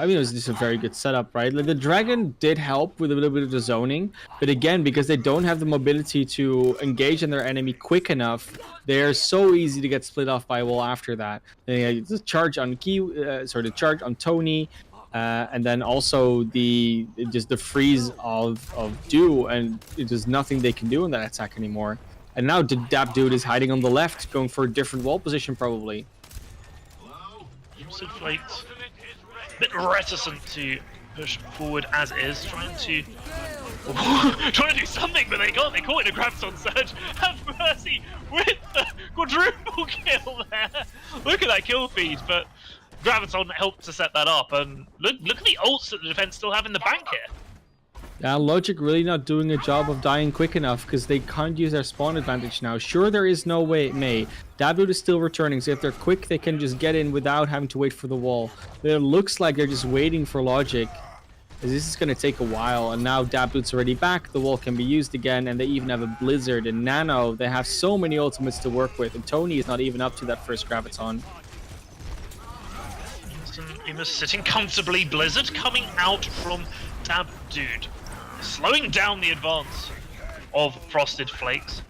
mean, it was just a very good setup, right? Like, the Dragon did help with a little bit of the zoning, but again, because they don't have the mobility to engage in their enemy quick enough, they're so easy to get split off by a wall after that. The charge on the charge on Tony, and then also the freeze of Du, and there's nothing they can do in that attack anymore. And now Dab Dude is hiding on the left, going for a different wall position probably. Flakes a bit reticent to push forward as is, trying to do something, but they can't. They caught in a Graviton surge. Have Mercy with the quadruple kill there. Look at that kill feed, but Graviton helped to set that up. And look at the ults that the defense still have in the bank here. Yeah, Logic really not doing a job of dying quick enough because they can't use their spawn advantage now. Sure, there is no way Mei. Dabud is still returning, so if they're quick, they can just get in without having to wait for the wall. But it looks like they're just waiting for Logic. This is going to take a while, and now Dabud's already back. The wall can be used again, and they even have a Blizzard and Nano. They have so many ultimates to work with, and Tony is not even up to that first Graviton. Aimless sitting comfortably. Blizzard coming out from Dabdude, slowing down the advance of Frosted Flakes.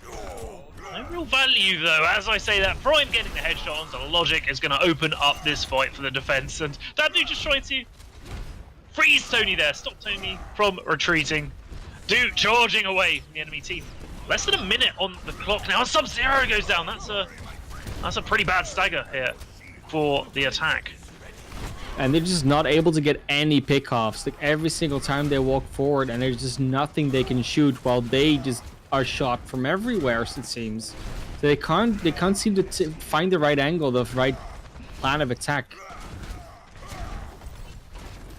No real value though, as I say that. Prime getting the headshot onto Logic is going to open up this fight for the defense, and Dabdude just trying to freeze Tony there, stop Tony from retreating. Du charging away from the enemy team. Less than a minute on the clock now, and Sub-Zero goes down. That's a pretty bad stagger here for the attack. And they're just not able to get any pickoffs. Like, every single time they walk forward, and there's just nothing they can shoot, while they just are shot from everywhere, it seems. So they can't seem to find the right angle, the right plan of attack.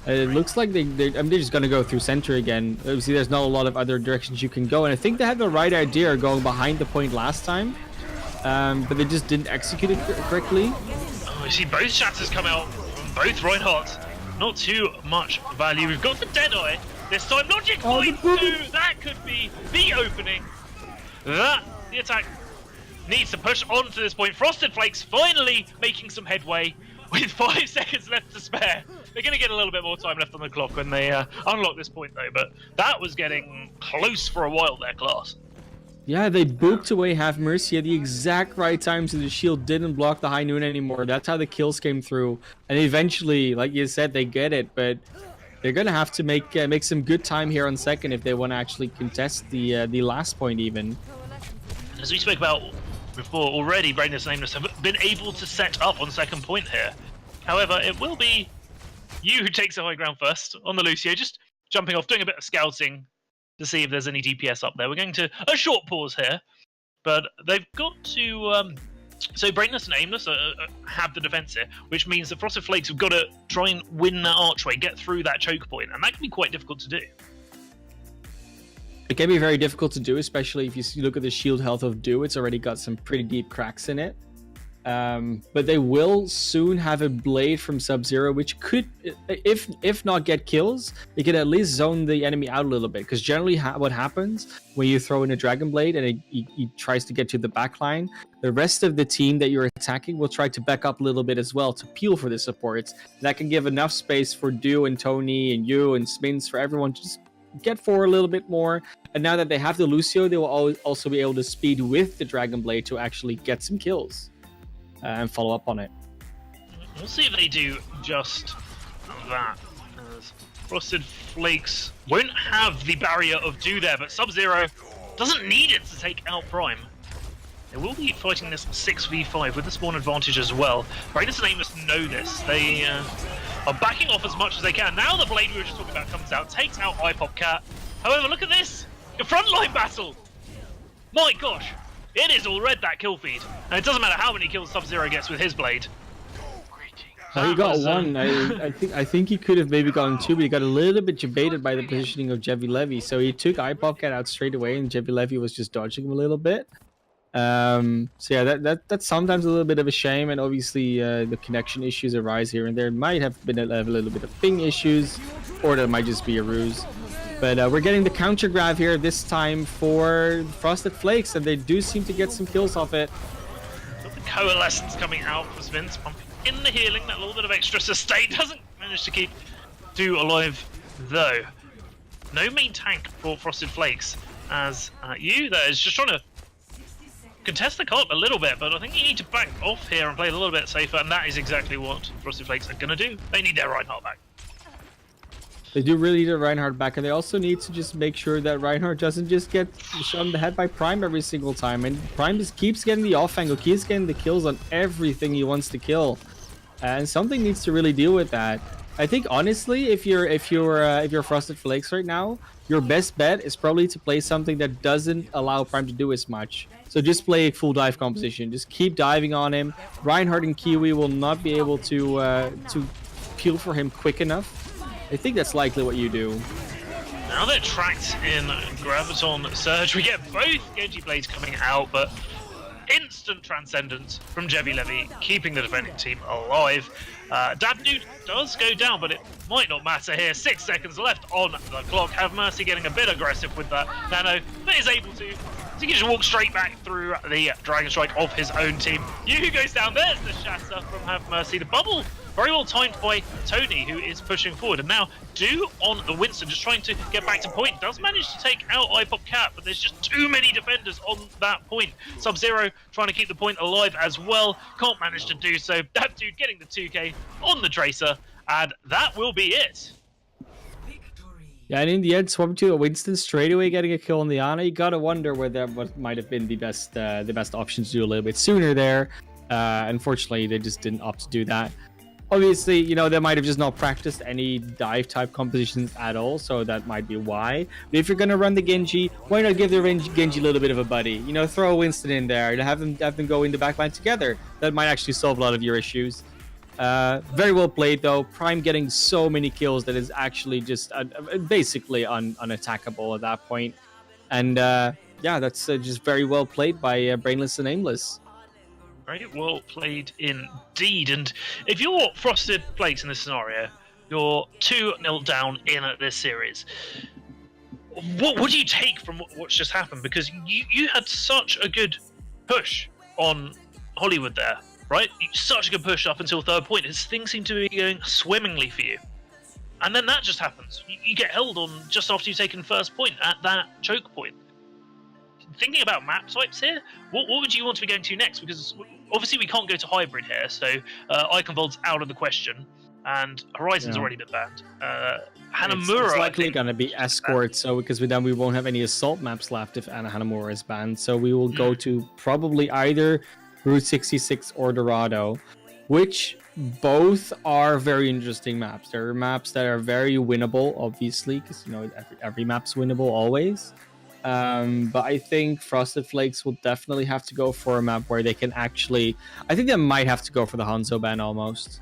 It looks like they're just gonna go through center again. Obviously, there's not a lot of other directions you can go, and I think they had the right idea going behind the point last time, but they just didn't execute it correctly. Oh, you see both shatters come out. Both Reinhardt, not too much value. We've got the Deadeye this time. Logic points to that could be the opening. The attack needs to push on to this point. Frosted Flakes finally making some headway with 5 seconds left to spare. They're going to get a little bit more time left on the clock when they unlock this point, though. But that was getting close for a while there, Class. Yeah, they booped away Have Mercy at the exact right time so the shield didn't block the High Noon anymore. That's how the kills came through. And eventually, like you said, they get it, but they're going to have to make some good time here on second if they want to actually contest the last point even. As we spoke about before already, Brainless and Aimless have been able to set up on second point here. However, it will be you who takes the high ground first on the Lucio, just jumping off, doing a bit of scouting to see if there's any DPS up there. We're going to a short pause here, but they've got to... So Brainless and Aimless have the defense here, which means that Frosted Flakes have got to try and win that archway, get through that choke point, and that can be quite difficult to do. It can be very difficult to do, especially if you look at the shield health of Do. It's already got some pretty deep cracks in it. But they will soon have a blade from Sub-Zero, which could, if not get kills, it can at least zone the enemy out a little bit. Because generally what happens when you throw in a Dragon Blade and he tries to get to the backline, the rest of the team that you're attacking will try to back up a little bit as well to peel for the supports. That can give enough space for Do and Tony and you and Smins, for everyone to just get forward a little bit more. And now that they have the Lucio, they will also be able to speed with the Dragon Blade to actually get some kills. And follow up on it. We'll see if they do just that. As Frosted Flakes won't have the barrier of Do there, but Sub-Zero doesn't need it to take out Prime. They will be fighting this 6v5 with the spawn advantage as well. Brainless and Aimless know this. They are backing off as much as they can. Now the blade we were just talking about comes out, takes out iPop Cat. However, look at this! A frontline battle! My gosh! It is all red, that kill feed. And it doesn't matter how many kills Sub-Zero gets with his blade. He got one. I think he could have maybe gotten two, but he got a little bit debated by the positioning of Jevi Levy. So he took iPop Cat out straight away, and Jevi Levy was just dodging him a little bit. So yeah, that's sometimes a little bit of a shame, and obviously the connection issues arise here and there. Might have been a little bit of ping issues, or that might just be a ruse. But we're getting the counter grab here this time for Frosted Flakes, and they do seem to get some kills off it. The Coalescence coming out for Spins, pumping in the healing. That little bit of extra sustain doesn't manage to keep Do alive, though. No main tank for Frosted Flakes, as you there is just trying to contest the cop a little bit, but I think you need to back off here and play a little bit safer, and that is exactly what Frosted Flakes are going to do. They need their Reinhardt back. They do really need a Reinhardt back, and they also need to just make sure that Reinhardt doesn't just get shot in the head by Prime every single time. And Prime just keeps getting the off angle, keeps getting the kills on everything he wants to kill, and something needs to really deal with that. I think honestly, if you're Frosted Flakes right now, your best bet is probably to play something that doesn't allow Prime to do as much. So just play a full dive composition. Just keep diving on him. Reinhardt and Kiwi will not be able to peel for him quick enough. I think that's likely what you do. Now they're tracked in Graviton Surge. We get both Genji Blades coming out, but instant transcendence from Jevi Levy, keeping the defending team alive. Dabdude does go down, but it might not matter here. 6 seconds left on the clock. Have Mercy getting a bit aggressive with that Nano, but is able to. So he can just walk straight back through the Dragon Strike of his own team. Yu goes down. There's the shatter from Have Mercy. The bubble very well timed by Tony, who is pushing forward. And now Do on the Winston, just trying to get back to point. Does manage to take out iPop Cat, but there's just too many defenders on that point. Sub-Zero trying to keep the point alive as well. Can't manage to do so. That dude getting the 2k on the Tracer. And that will be it. Yeah, and in the end, swap to a Winston straight away, getting a kill on the Ana. You gotta wonder whether what might have been the best option to do a little bit sooner there. Unfortunately, they just didn't opt to do that. Obviously, you know, they might have just not practiced any dive type compositions at all, so that might be why. But if you're gonna run the Genji, why not give the Genji a little bit of a buddy? You know, throw a Winston in there and have them go in the backline together. That might actually solve a lot of your issues. Very well played though. Prime getting so many kills that is actually just basically unattackable at that point. And yeah, that's just very well played by Brainless and Aimless. Very well played indeed. And if you're Frosted Flakes in this scenario, you're 2-0 down in this series. What do you take from what's just happened? Because you had such a good push on Hollywood there, right? Such a good push up until third point. Things seem to be going swimmingly for you. And then that just happens. You get held on just after you've taken first point at that choke point. Thinking about map types here, what would you want to be going to next? Because obviously we can't go to hybrid here, so Iconvold's out of the question, and Horizon's already been banned. Hanamura, it's likely going to be Escort, so because then we won't have any assault maps left if Hanamura is banned. So we will go to probably either Route 66 or Dorado, which both are very interesting maps. There are maps that are very winnable, obviously, because every map's winnable always. But I think Frosted Flakes will definitely have to go for a map where they can actually... I think they might have to go for the Hanzo ban almost.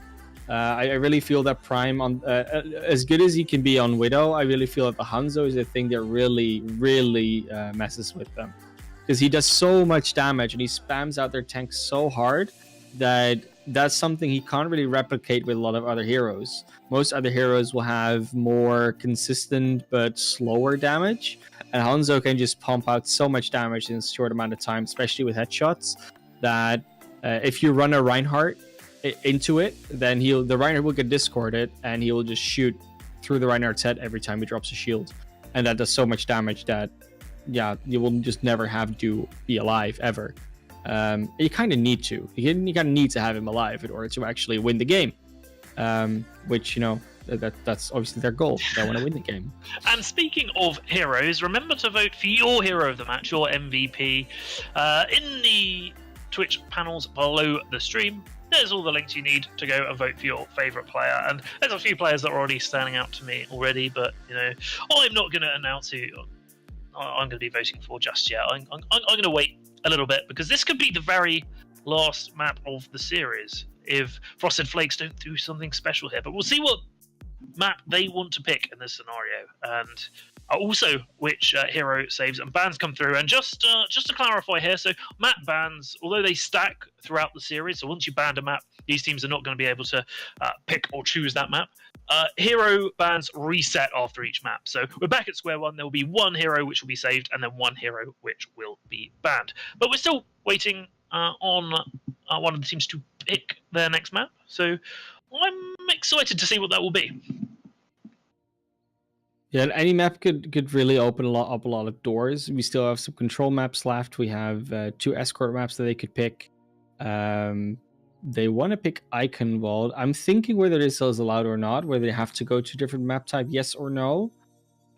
I really feel that Prime, on as good as he can be on Widow, I really feel that the Hanzo is the thing that really, really messes with them. Because he does so much damage and he spams out their tanks so hard that that's something he can't really replicate with a lot of other heroes. Most other heroes will have more consistent but slower damage, and Hanzo can just pump out so much damage in a short amount of time, especially with headshots, that if you run a Reinhardt into it, then the Reinhardt will get discorded, and he will just shoot through the Reinhardt's head every time he drops a shield. And that does so much damage that, yeah, you will just never have to be alive, ever. You kind of need to. You kind of need to have him alive in order to actually win the game. Which, that's obviously their goal. They want to win the game. And speaking of heroes, remember to vote for your hero of the match, your MVP, in the Twitch panels below the stream. There's all the links you need to go and vote for your favourite player. And there's a few players that are already standing out to me already, but, I'm not going to announce who I'm going to be voting for just yet. I'm going to wait a little bit, because this could be the very last map of the series if Frosted Flakes don't do something special here. But we'll see what map they want to pick in this scenario, and also which hero saves and bans come through. And just to clarify here, so map bans, although they stack throughout the series, so once you ban a map, these teams are not going to be able to pick or choose that map. Hero bans reset after each map. So we're back at square one. There will be one hero which will be saved, and then one hero which will be banned. But we're still waiting on one of the teams to pick their next map. So I'm excited to see what that will be. Yeah, any map could really open up a lot of doors. We still have some control maps left. We have 2 escort maps that they could pick. They want to pick Iconvold. I'm thinking whether this is allowed or not, whether they have to go to a different map type, yes or no.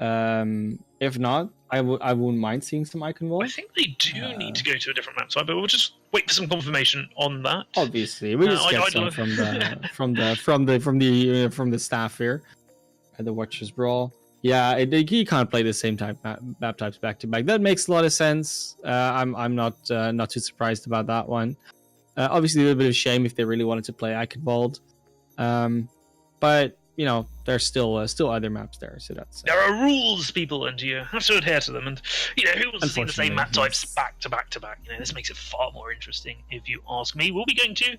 If not, I wouldn't mind seeing some Iconvold. I think they do need to go to a different map type, but we'll just wait for some confirmation on that. Obviously, we just get some from the staff here at the Watchers Brawl. Yeah, you can't play the same map types back to back. That makes a lot of sense. I'm not too surprised about that one. Obviously, a little bit of a shame if they really wanted to play Iconvold. But there's still other maps there, so that's. There are rules, people, and you have to adhere to them. And who wants to see the same map types back to back to back? This makes it far more interesting, if you ask me. We'll be going to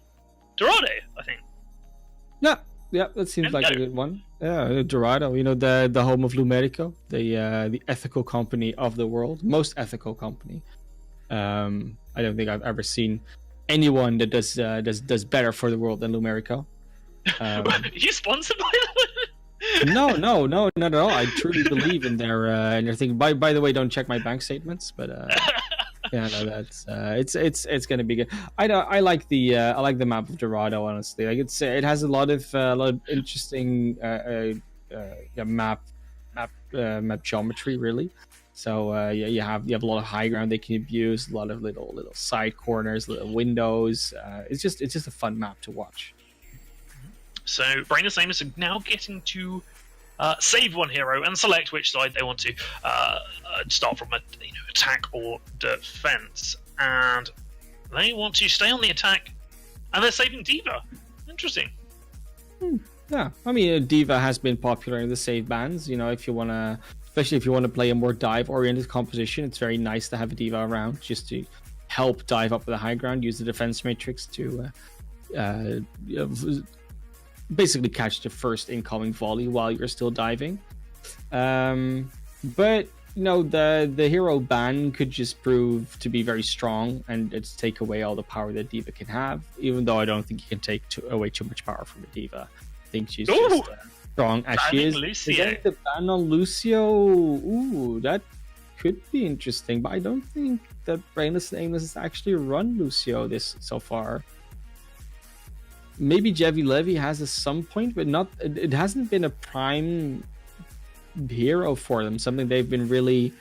Dorado, I think. Yeah, that seems like a good one. Yeah, Dorado, the home of Lumerico, the ethical company of the world, most ethical company. I don't think I've ever seen anyone that does better for the world than Lumerico. Are you sponsored by them? No, not at all. I truly believe in their thing. By the way, don't check my bank statements, but yeah, no, that's it's gonna be good. I like the map of Dorado, honestly. Like it has a lot of interesting map geometry, really. So you have a lot of high ground they can abuse, a lot of little side corners, little windows. It's just a fun map to watch. So Brainless Aimless are now getting to save one hero and select which side they want to start from, attack or defense. And they want to stay on the attack, and they're saving D.Va. Interesting. Yeah, I mean, D.Va has been popular in the save bans. Especially if you want to play a more dive-oriented composition, it's very nice to have a D.Va around just to help dive up the high ground, use the defense matrix to basically catch the first incoming volley while you're still diving. But the hero ban could just prove to be very strong and it's take away all the power that D.Va can have. Even though I don't think you can take away too much power from a D.Va. I think she's just strong as she is. Lucio. The ban on Lucio, that could be interesting, but I don't think that Brainless and Aimless has actually run Lucio this so far. Maybe Jevi Levy has at some point, but not. It hasn't been a prime hero for them. Something they've been really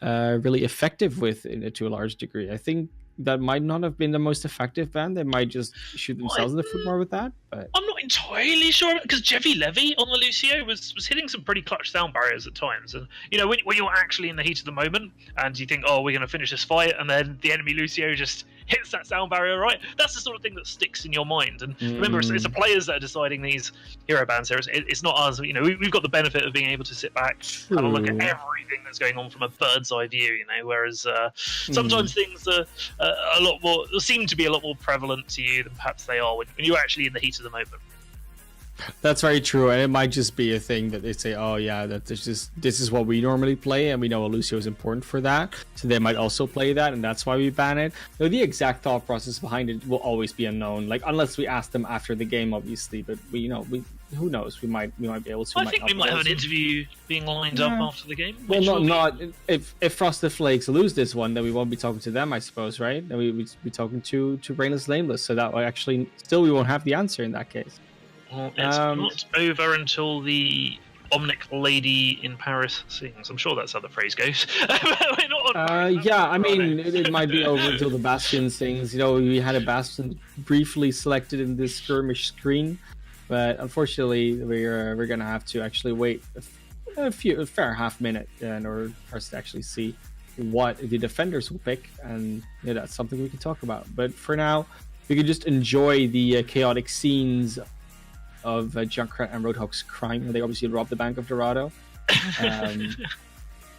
effective with to a large degree. I think that might not have been the most effective ban. They might just shoot themselves in the foot more with that. But I'm not entirely sure because Jevi Levy on the Lucio was hitting some pretty clutch sound barriers at times. And when you're actually in the heat of the moment and you think, oh, we're going to finish this fight, and then the enemy Lucio just hits that sound barrier, right? That's the sort of thing that sticks in your mind. And remember, it's the players that are deciding these hero bans here. It's not us. We've got the benefit of being able to sit back and look at everything that's going on from a bird's eye view. Whereas sometimes things are a lot more seem to be a lot more prevalent to you than perhaps they are when you're actually in the heat of the moment. That's very true, and it might just be a thing that they say, oh yeah, this is what we normally play, and we know Lucio is important for that, so they might also play that, and that's why we ban it. Though the exact thought process behind it will always be unknown, like unless we ask them after the game, obviously. But we who knows? We might be able to. I think we might have an interview being lined up after the game. Well, not if Frosted Flakes lose this one, then we won't be talking to them, I suppose, right? Then we'll be talking to Brainless Aimless, so that actually still we won't have the answer in that case. Well, it's not over until the Omnic lady in Paris sings. I'm sure that's how the phrase goes. We're not on yeah, I mean, it might be over until the Bastion sings. We had a Bastion briefly selected in this skirmish screen, but unfortunately, we're gonna have to actually wait a fair half minute in order for us to actually see what the defenders will pick, and that's something we can talk about. But for now, we can just enjoy the chaotic scenes of Junkrat and Roadhog's crime. They obviously robbed the Bank of Dorado.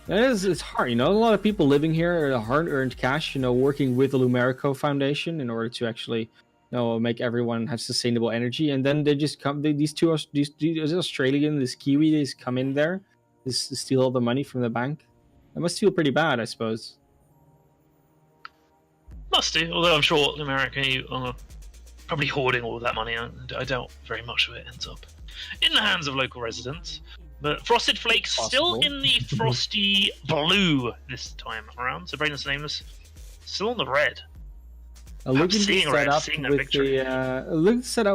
It's hard, a lot of people living here, hard-earned cash, working with the Lumerico Foundation in order to actually, make everyone have sustainable energy. And then they just come, these Australian, this Kiwi, they just come in there, just steal all the money from the bank. That must feel pretty bad, I suppose. Must do, although I'm sure Lumerico are probably hoarding all of that money. I doubt very much of it ends up in the hands of local residents. But Frosted Flakes still in the frosty blue this time around. So Brainless and Aimless still on the red. Looking set up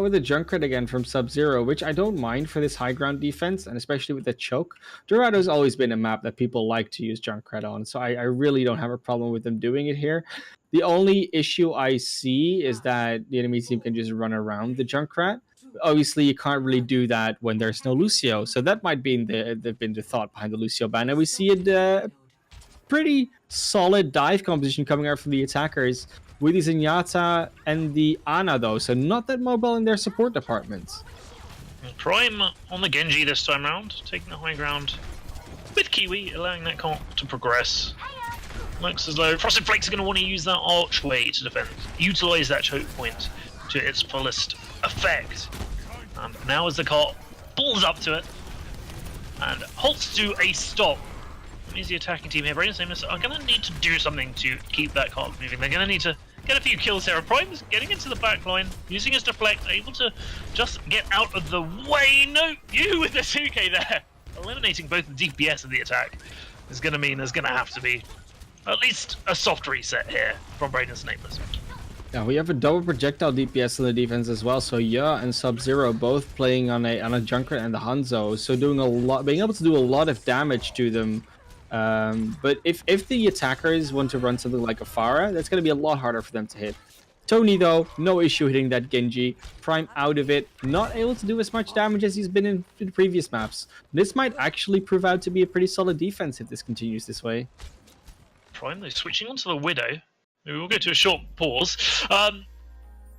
with the Junkrat again from Sub-Zero, which I don't mind for this high ground defense, and especially with the choke. Dorado's always been a map that people like to use Junkrat on, so I really don't have a problem with them doing it here. The only issue I see is that the enemy team can just run around the Junkrat. Obviously, you can't really do that when there's no Lucio, so that might be the thought behind the Lucio ban. And we see it pretty solid dive composition coming out from the attackers with the Zenyatta and the Ana, though, so not that mobile in their support departments. Prime on the Genji this time round, taking the high ground with Kiwi, allowing that comp to progress. Looks as though Frosted Flakes are going to want to use that archway to defend, utilize that choke point to its fullest effect. And now as the cart pulls up to it and halts to a stop, is the attacking team here, Brainless and Aimless, are going to need to do something to keep that cart moving. They're going to need to get a few kills here. Prime's getting into the back line, using his deflect, able to just get out of the way. No, you with the 2K there. Eliminating both the DPS and the attack is going to mean there's going to have to be at least a soft reset here from Brainless and Aimless. Yeah, we have a double projectile DPS in the defense as well. So Ya and Sub-Zero both playing on a Junkrat and the Hanzo, so doing a lot, being able to do a lot of damage to them. But if the attackers want to run something like a Pharah, that's going to be a lot harder for them to hit. Tony, though, no issue hitting that Genji. Prime out of it, not able to do as much damage as he's been in previous maps. This might actually prove out to be a pretty solid defense if this continues this way. Prime, though, switching onto the Widow. Maybe we'll go to a short pause.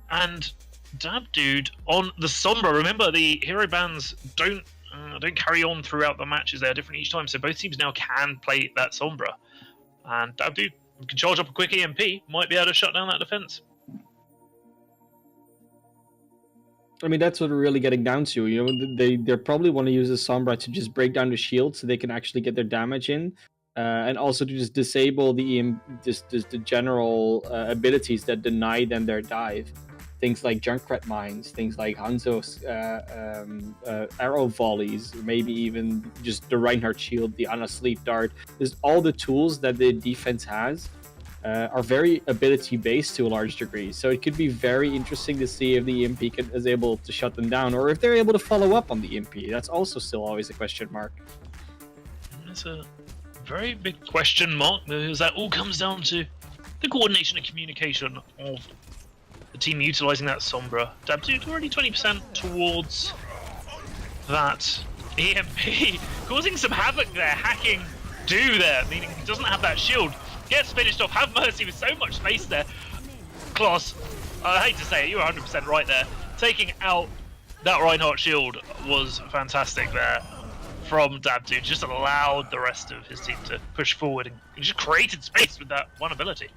And Dab Dude on the Sombra. Remember, the hero bans don't carry on throughout the matches. They are different each time, so both teams now can play that Sombra. And Dab Dude can charge up a quick EMP, might be able to shut down that defense. I mean, that's what we're really getting down to. They probably want to use the Sombra to just break down the shield so they can actually get their damage in. and also to just disable just the general abilities that deny them their dive. Things like Junkrat Mines, things like Hanzo's arrow volleys, maybe even just the Reinhardt Shield, the Ana Sleep Dart. There's all the tools that the defense has are very ability based to a large degree. So it could be very interesting to see if the EMP is able to shut them down, or if they're able to follow up on the EMP. That's also still always a question mark. That's a very big question mark, because that all comes down to the coordination and communication of the team utilising that Sombra. Dabdude already 20% towards that EMP, causing some havoc there, hacking Do there, meaning he doesn't have that shield. Gets finished off, have Mercy with so much space there. Klaus, I hate to say it, you were 100% right there. Taking out that Reinhardt shield was fantastic there from Dabdude. Just allowed the rest of his team to push forward and just created space with that one ability.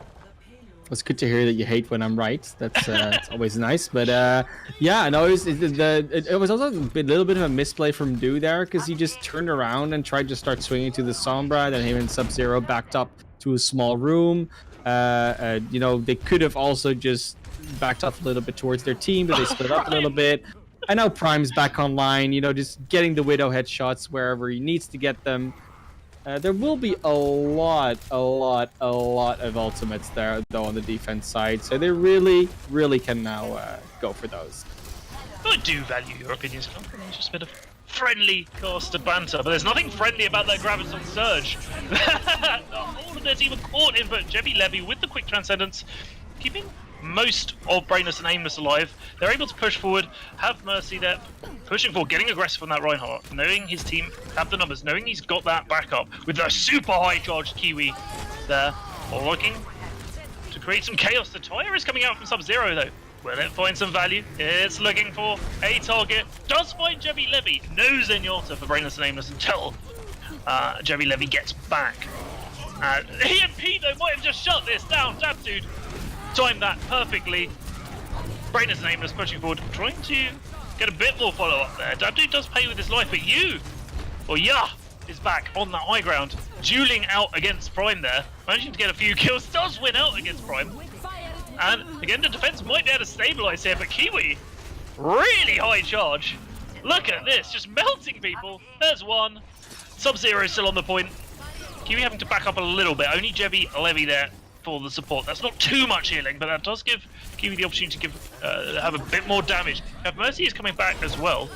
It's good to hear that you hate when I'm right. That's it's always nice. But yeah, no, it was also a little bit of a misplay from Do there, because he just turned around and tried to start swinging to the Sombra. Then him and Sub-Zero backed up to a small room. You know, they could have also just backed off a little bit towards their team, but they split up a little bit. And now Prime's back online, you know, just getting the Widow headshots wherever he needs to get them. There will be a lot of ultimates there, though, on the defense side. So they really can now go for those. I do value your opinions, it's just a bit of friendly caster banter, but there's nothing friendly about that Graviton Surge. All of their team are caught in, but Jebby Levy with the quick transcendence, keeping most of Brainless and Aimless alive. They're able to push forward, have Mercy there, pushing forward, getting aggressive on that Reinhardt, knowing his team have the numbers, knowing he's got that backup with a super high charged Kiwi there, looking to create some chaos. The Tire is coming out from Sub-Zero though. Will it find some value? It's looking for a target. Does find Jebby Levy. No Zenyatta for Brainless and Aimless until Jebby Levy gets back. EMP though might have just shut this down. Dabdude timed that perfectly. Brainless and Aimless pushing forward, trying to get a bit more follow-up there. Dabdude does pay with his life, but is back on that high ground, dueling out against Prime there, managing to get a few kills, does win out against Prime. And again, the defense might be able to stabilize here, but Kiwi, really high charge. Look at this, just melting people. There's one. Sub-Zero is still on the point. Kiwi having to back up a little bit, only Jebby Levy there for the support. That's not too much healing, but that does give Kiwi the opportunity to have a bit more damage. Have Mercy is coming back as well,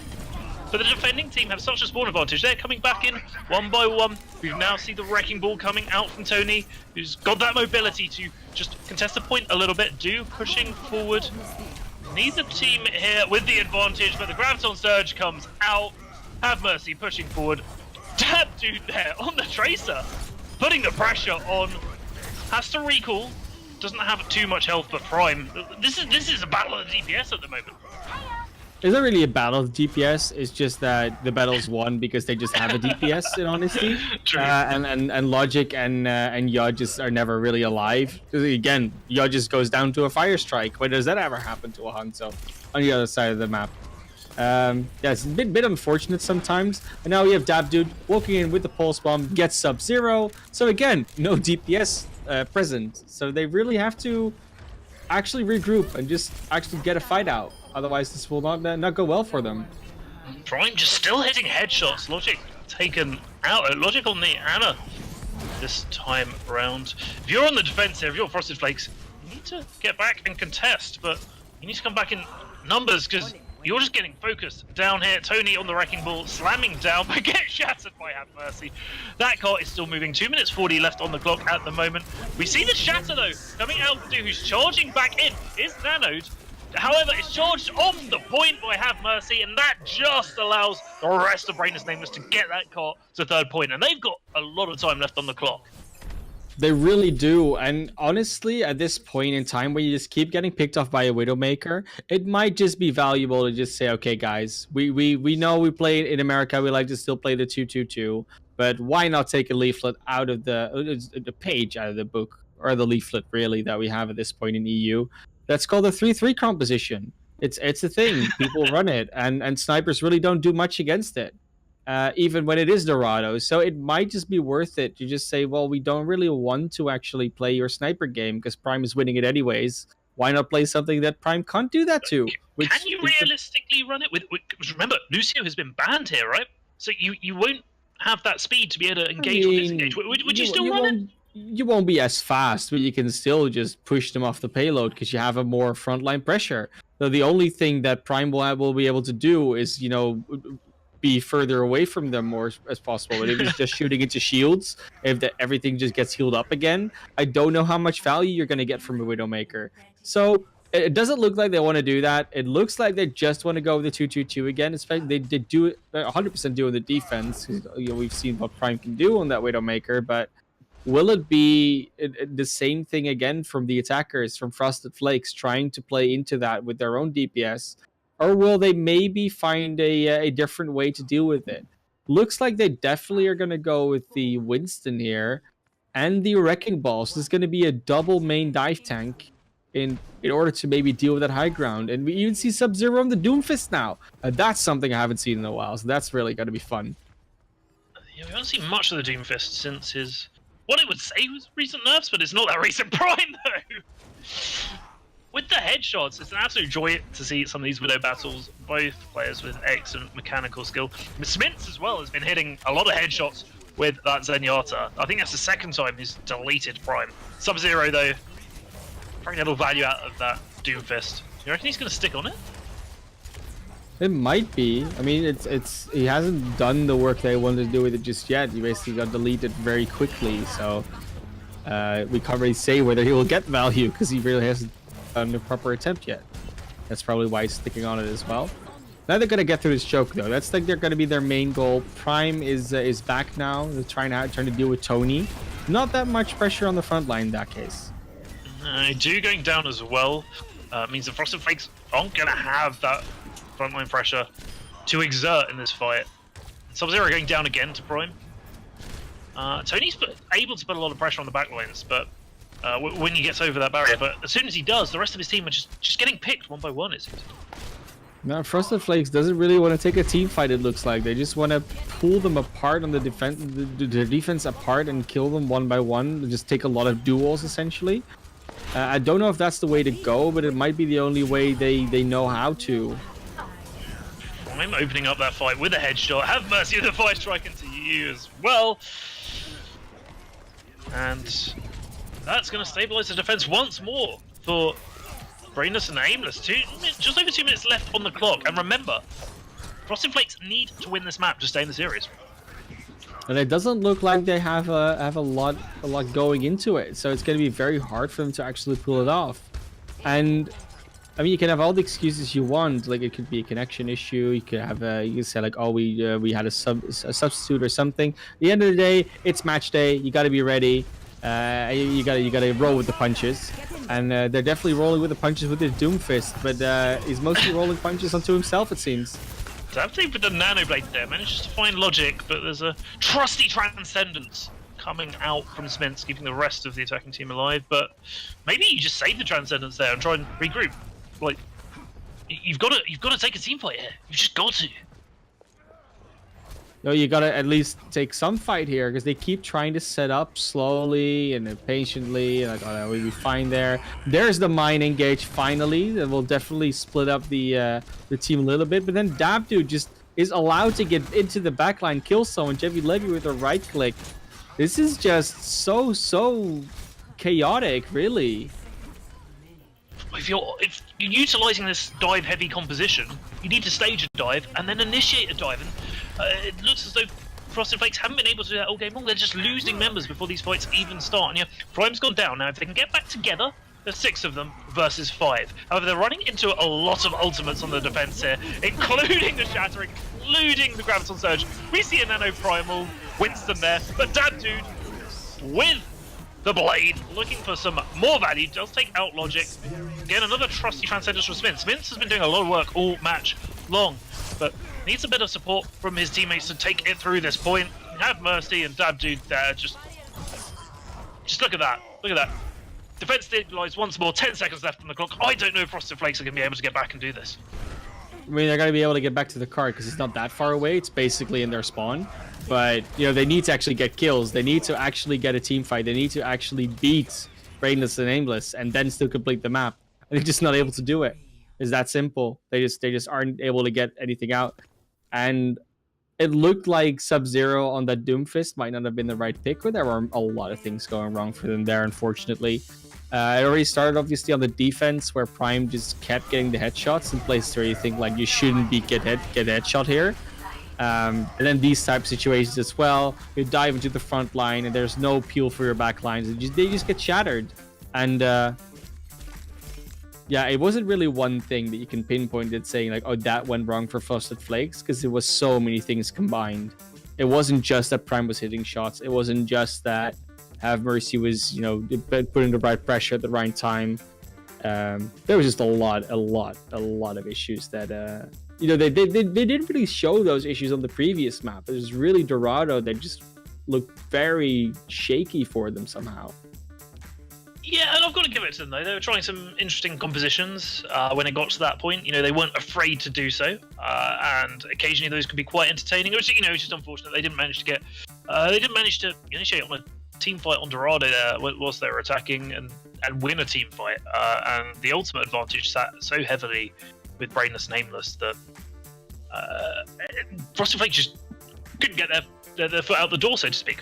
but the defending team have such a spawn advantage. They're coming back in one by one. We now see the Wrecking Ball coming out from Tony, who's got that mobility to just contest the point a little bit. Do pushing forward. Neither team here with the advantage, but the Graviton Surge comes out. Have Mercy pushing forward. Dabdude there on the Tracer, putting the pressure on. Has to recall, doesn't have too much health, but Prime. This is a battle of the DPS at the moment. It's not really a battle of DPS. It's just that the battle's won because they just have a DPS. In honesty, True. And Logic and Yod just are never really alive. Again, Yod just goes down to a fire strike. When does that ever happen to a Hanzo on the other side of the map? Yeah, it's a bit unfortunate sometimes. And now we have Dabdude walking in with the pulse bomb, gets Sub-Zero. So again, no DPS present. So they really have to actually regroup and just actually get a fight out. Otherwise, this will not go well for them. Prime just still hitting headshots. Logic taken out. Logic on the Ana this time around. If you're on the defense here, if you're Frosted Flakes, you need to get back and contest, but you need to come back in numbers because you're just getting focused down here. Tony on the Wrecking Ball, slamming down, but gets shattered by Have Mercy. That cart is still moving. 2 minutes 40 left on the clock at the moment. We see the shatter though, coming out to who's charging back in is Nanode. However, it's charged on the point by Have Mercy, and that just allows the rest of Brainless Nameless to get that cart to third point, and they've got a lot of time left on the clock. They really do, and honestly, at this point in time where you just keep getting picked off by a Widowmaker, it might just be valuable to just say, okay, guys, we know we play in America, we like to still play the 2-2-2, but why not take a leaflet out of the page out of the book, or the leaflet really that we have at this point in EU? That's called the 3-3 composition. It's a thing. People run it, and snipers really don't do much against it. even when it is Dorado. So it might just be worth it to just say, well, we don't really want to actually play your sniper game because Prime is winning it anyways. Why not play something that Prime can't do that to? Can you realistically run it with? Remember, Lucio has been banned here, right? So you won't have that speed to be able to engage or disengage. Would you still run it? You won't be as fast, but you can still just push them off the payload because you have a more frontline pressure. So the only thing that Prime will be able to do is, be further away from them more as possible. But if it's just shooting into shields, if everything just gets healed up again, I don't know how much value you're going to get from a Widowmaker. So it doesn't look like they want to do that. It looks like they just want to go with the 2-2-2 again. Especially they do it 100% doing the defense. We've seen what Prime can do on that Widowmaker, but will it be the same thing again from the attackers, from Frosted Flakes, trying to play into that with their own DPS? Or will they maybe find a different way to deal with it? Looks like they definitely are going to go with the Winston here and the Wrecking Ball. So there's going to be a double main dive tank in order to maybe deal with that high ground. And we even see Sub-Zero on the Doomfist now. That's something I haven't seen in a while, so that's really going to be fun. Yeah, we haven't seen much of the Doomfist since his... what I would say was recent nerfs, but it's not that recent Prime, though. With the headshots, it's an absolute joy to see some of these Widow battles. Both players with excellent mechanical skill. Smintz as well has been hitting a lot of headshots with that Zenyatta. I think that's the second time he's deleted Prime. Sub-Zero, though, bringing a little value out of that Doomfist. You reckon he's going to stick on it? It might be. I mean, it's he hasn't done the work they wanted to do with it just yet. He basically got deleted very quickly, so we can't really say whether he will get value because he really hasn't done a proper attempt yet. That's probably why he's sticking on it as well. Now they're gonna get through this choke though. That's like they're gonna be their main goal. Prime is back now. They're trying to deal with Tony. Not that much pressure on the front line in that case. Do going down as well means the Frosted Flakes aren't gonna have that frontline pressure to exert in this fight. Sub-Zero going down again to Prime. Tony's able to put a lot of pressure on the backlines, but when he gets over that barrier, but as soon as he does, the rest of his team are just getting picked one by one, it seems. Now, Frosted Flakes doesn't really want to take a team fight, it looks like. They just want to pull them apart on the defense, the defense apart and kill them one by one. Just take a lot of duels, essentially. I don't know if that's the way to go, but it might be the only way they know how to. I'm opening up that fight with a headshot. Have mercy with the fire strike into you as well. And that's going to stabilize the defense once more for Brainless and Aimless. Just over 2 minutes left on the clock. And remember, Frosted Flakes need to win this map to stay in the series. And it doesn't look like they have a lot going into it, so it's going to be very hard for them to actually pull it off. And I mean, you can have all the excuses you want. Like, it could be a connection issue. You could have you can say like, oh, we had a substitute or something. At the end of the day, it's match day. You got to be ready. You gotta roll with the punches, and they're definitely rolling with the punches with his Doomfist, but he's mostly rolling punches onto himself, it seems. Definitely with the Nano Blade there, manages to find logic, but there's a trusty Transcendence coming out from Smintz, keeping the rest of the attacking team alive. But maybe you just save the Transcendence there and try and regroup. Like, you've got to take a team fight here. You've just got to. No, you gotta at least take some fight here because they keep trying to set up slowly and patiently. Like, oh, we'll be fine there. There's the mine engage finally. That will definitely split up the team a little bit. But then Dabdude just is allowed to get into the backline, kill someone. Jeffy Levy with a right click. This is just so chaotic, really. If you're utilizing this dive heavy composition, you need to stage a dive and then initiate a dive. And it looks as though Frosted Flakes haven't been able to do that all game long. They're just losing members before these fights even start. And yeah, Prime's gone down now. If they can get back together, there's 6 of them versus 5. However, they're running into a lot of ultimates on the defense here, including the Shatter, including the Graviton Surge. We see a Nano Primal, Winston there, but Dabdude with the Blade, looking for some more value, does take out Logic. Again, another trusty Transcendence from Smintz. Smintz has been doing a lot of work all match long, but needs a bit of support from his teammates to take it through this point. Have Mercy and Dabdude there, just look at that, look at that. Defense stabilized once more, 10 seconds left on the clock. I don't know if Frosted Flakes are going to be able to get back and do this. I mean, they're gonna be able to get back to the card because it's not that far away. It's basically in their spawn. But you know, they need to actually get kills. They need to actually get a team fight. They need to actually beat Brainless and Aimless, and then still complete the map. And they're just not able to do it. It's that simple. They just aren't able to get anything out. And it looked like Sub-Zero on that Doomfist might not have been the right pick, but there were a lot of things going wrong for them there, unfortunately. It already started, obviously, on the defense, where Prime just kept getting the headshots in places where you think, like, you shouldn't be get headshot here. And then these type of situations as well. You dive into the front line, and there's no peel for your back lines. They just get shattered. And, yeah, it wasn't really one thing that you can pinpoint it saying, like, oh, that went wrong for Frosted Flakes, because it was so many things combined. It wasn't just that Prime was hitting shots. It wasn't just that Have Mercy was, you know, putting the right pressure at the right time. There was just a lot of issues that, you know, they didn't really show those issues on the previous map. It was really Dorado that just looked very shaky for them somehow. Yeah, and I've got to give it to them, though. They were trying some interesting compositions when it got to that point. You know, they weren't afraid to do so, and occasionally those could be quite entertaining. Which, you know, it's just unfortunate they didn't manage to get, they didn't manage to initiate on a team fight on Dorado there whilst they were attacking and win a team fight. And the ultimate advantage sat so heavily with Brainless and Aimless that Frosted Flakes just couldn't get their foot out the door, so to speak.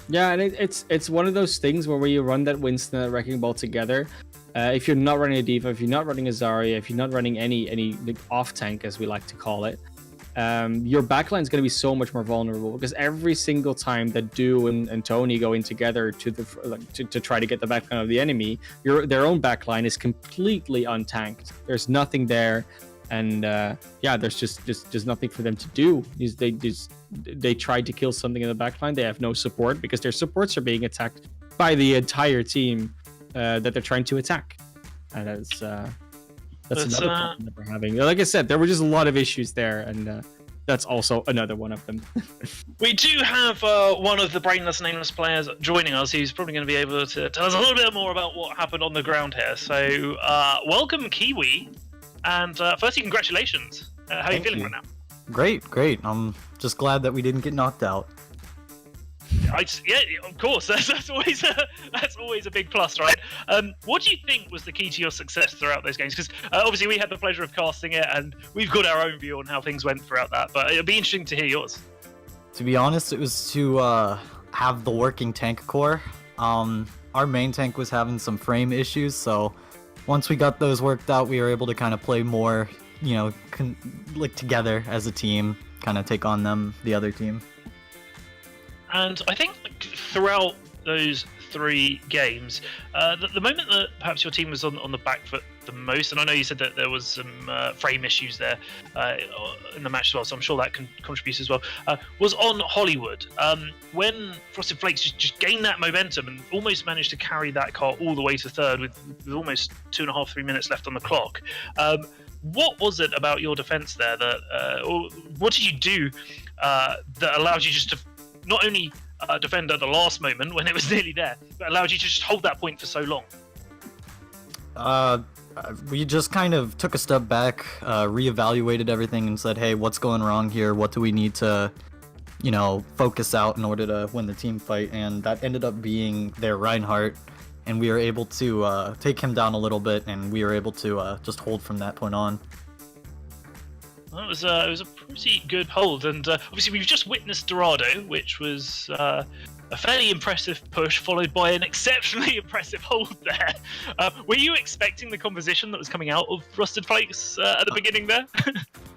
Yeah, and it's one of those things where you run that Winston and Wrecking Ball together. If you're not running a Diva, if you're not running a Zarya, if you're not running any off tank, as we like to call it, your backline is going to be so much more vulnerable, because every single time that Do and Tony go in together to try to get the backline of the enemy, their own backline is completely untanked. There's nothing there. And yeah, there's just nothing for them to do. They tried to kill something in the backline. They have no support because their supports are being attacked by the entire team that they're trying to attack. And that's another problem that we're having. Like I said, there were just a lot of issues there, and that's also another one of them. We do have one of the Brainless and Aimless players joining us, who's probably going to be able to tell us a little bit more about what happened on the ground here. So welcome, Kiwi. And firstly, congratulations. How are you feeling right now? Great. I'm just glad that we didn't get knocked out. Yeah, of course. That's always a big plus, right? What do you think was the key to your success throughout those games? Because obviously we had the pleasure of casting it, and we've got our own view on how things went throughout that. But it'd be interesting to hear yours. To be honest, it was to have the working tank core. Our main tank was having some frame issues, so once we got those worked out, we were able to kind of play more, you know, like together as a team, kind of take on the other team. And I think throughout those 3 games, the moment that perhaps your team was on the back foot the most, and I know you said that there was some frame issues there in the match as well, so I'm sure that can contribute as well, was on Hollywood. When Frosted Flakes just gained that momentum and almost managed to carry that car all the way to third with almost 2.5-3 minutes left on the clock. What was it about your defense there or what did you do that allowed you just to not only defend at the last moment when it was nearly there, but allowed you to just hold that point for so long? We just kind of took a step back, reevaluated everything, and said, hey, what's going wrong here? What do we need to, you know, focus out in order to win the team fight? And that ended up being their Reinhardt, and we were able to take him down a little bit, and we were able to just hold from that point on. Well, it was a pretty good hold, and obviously we've just witnessed Dorado, which was a fairly impressive push followed by an exceptionally impressive hold there. Were you expecting the composition that was coming out of Frosted Flakes at the beginning there?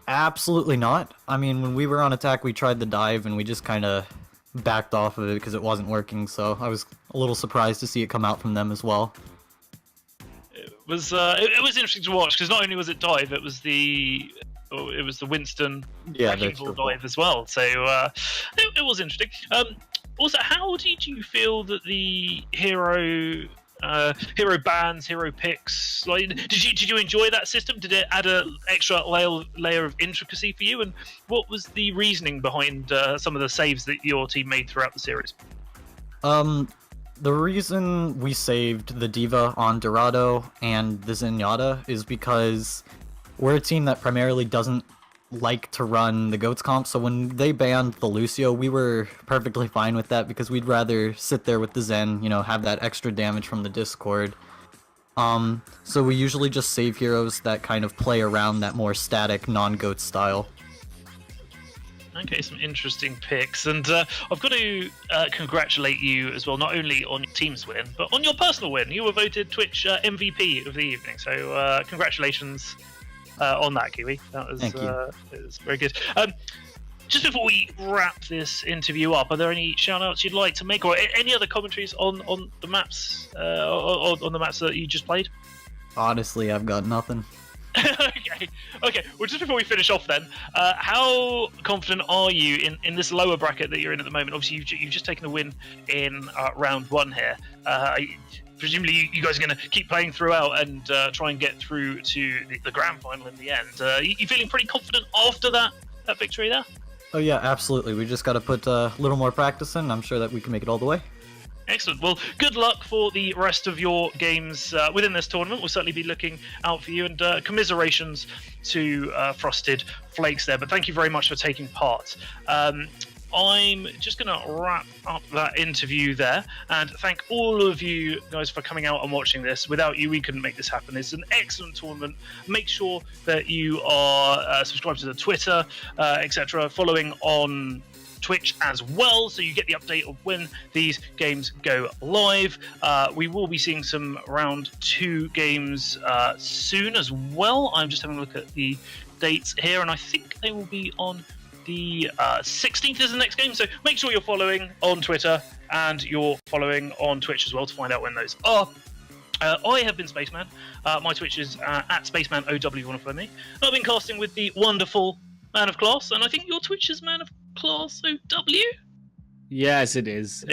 Absolutely not. I mean, when we were on attack, we tried the dive, and we just kind of backed off of it because it wasn't working, so I was a little surprised to see it come out from them as well. It was interesting to watch, because not only was it dive, it was the Winston dive as well. So it was interesting. Also, how did you feel that the hero bans, hero picks, like, did you enjoy that system? Did it add an extra layer of intricacy for you? And what was the reasoning behind some of the saves that your team made throughout the series? The reason we saved the Diva on Dorado and the Zenyatta is because we're a team that primarily doesn't like to run the GOATS comp, so when they banned the Lucio, we were perfectly fine with that because we'd rather sit there with the Zen, have that extra damage from the Discord. So we usually just save heroes that kind of play around that more static, non-GOAT style. Okay, some interesting picks, and I've got to congratulate you as well, not only on your team's win, but on your personal win. You were voted Twitch MVP of the evening, so congratulations on that, Kiwi. That was, Thank you. It was very good. Just before we wrap this interview up, are there any shout-outs you'd like to make, or any other commentaries on the maps, on the maps that you just played? Honestly, I've got nothing. Okay. Well, just before we finish off, then, how confident are you in this lower bracket that you're in at the moment? Obviously, you've just taken a win in round 1 here. Presumably, you guys are going to keep playing throughout and try and get through to the grand final in the end. You feeling pretty confident after that victory there? Oh yeah, absolutely. We just got to put a little more practice in. I'm sure that we can make it all the way. Excellent. Well, good luck for the rest of your games within this tournament. We'll certainly be looking out for you, and commiserations to Frosted Flakes there. But thank you very much for taking part. I'm just going to wrap up that interview there and thank all of you guys for coming out and watching this. Without you, we couldn't make this happen. It's an excellent tournament. Make sure that you are subscribed to the Twitter, etc., following on Twitch as well, so you get the update of when these games go live. We will be seeing some round 2 games soon as well. I'm just having a look at the dates here, and I think they will be on the 16th is the next game, so make sure you're following on Twitter and you're following on Twitch as well to find out when those are. I have been Spaceman. My Twitch is at SpacemanOW if you want to follow me. I've been casting with the wonderful Man of Class, and I think your Twitch is Man of Class OW? Yes, it is.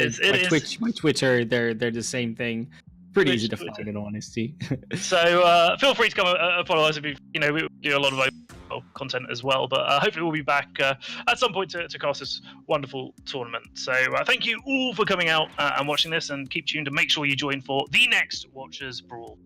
My Twitter, they're the same thing. Pretty easy to find, in all honesty. So feel free to come follow us if we do a lot of content as well. But hopefully we'll be back at some point to cast this wonderful tournament. So thank you all for coming out and watching this, and keep tuned and make sure you join for the next Watchers Brawl.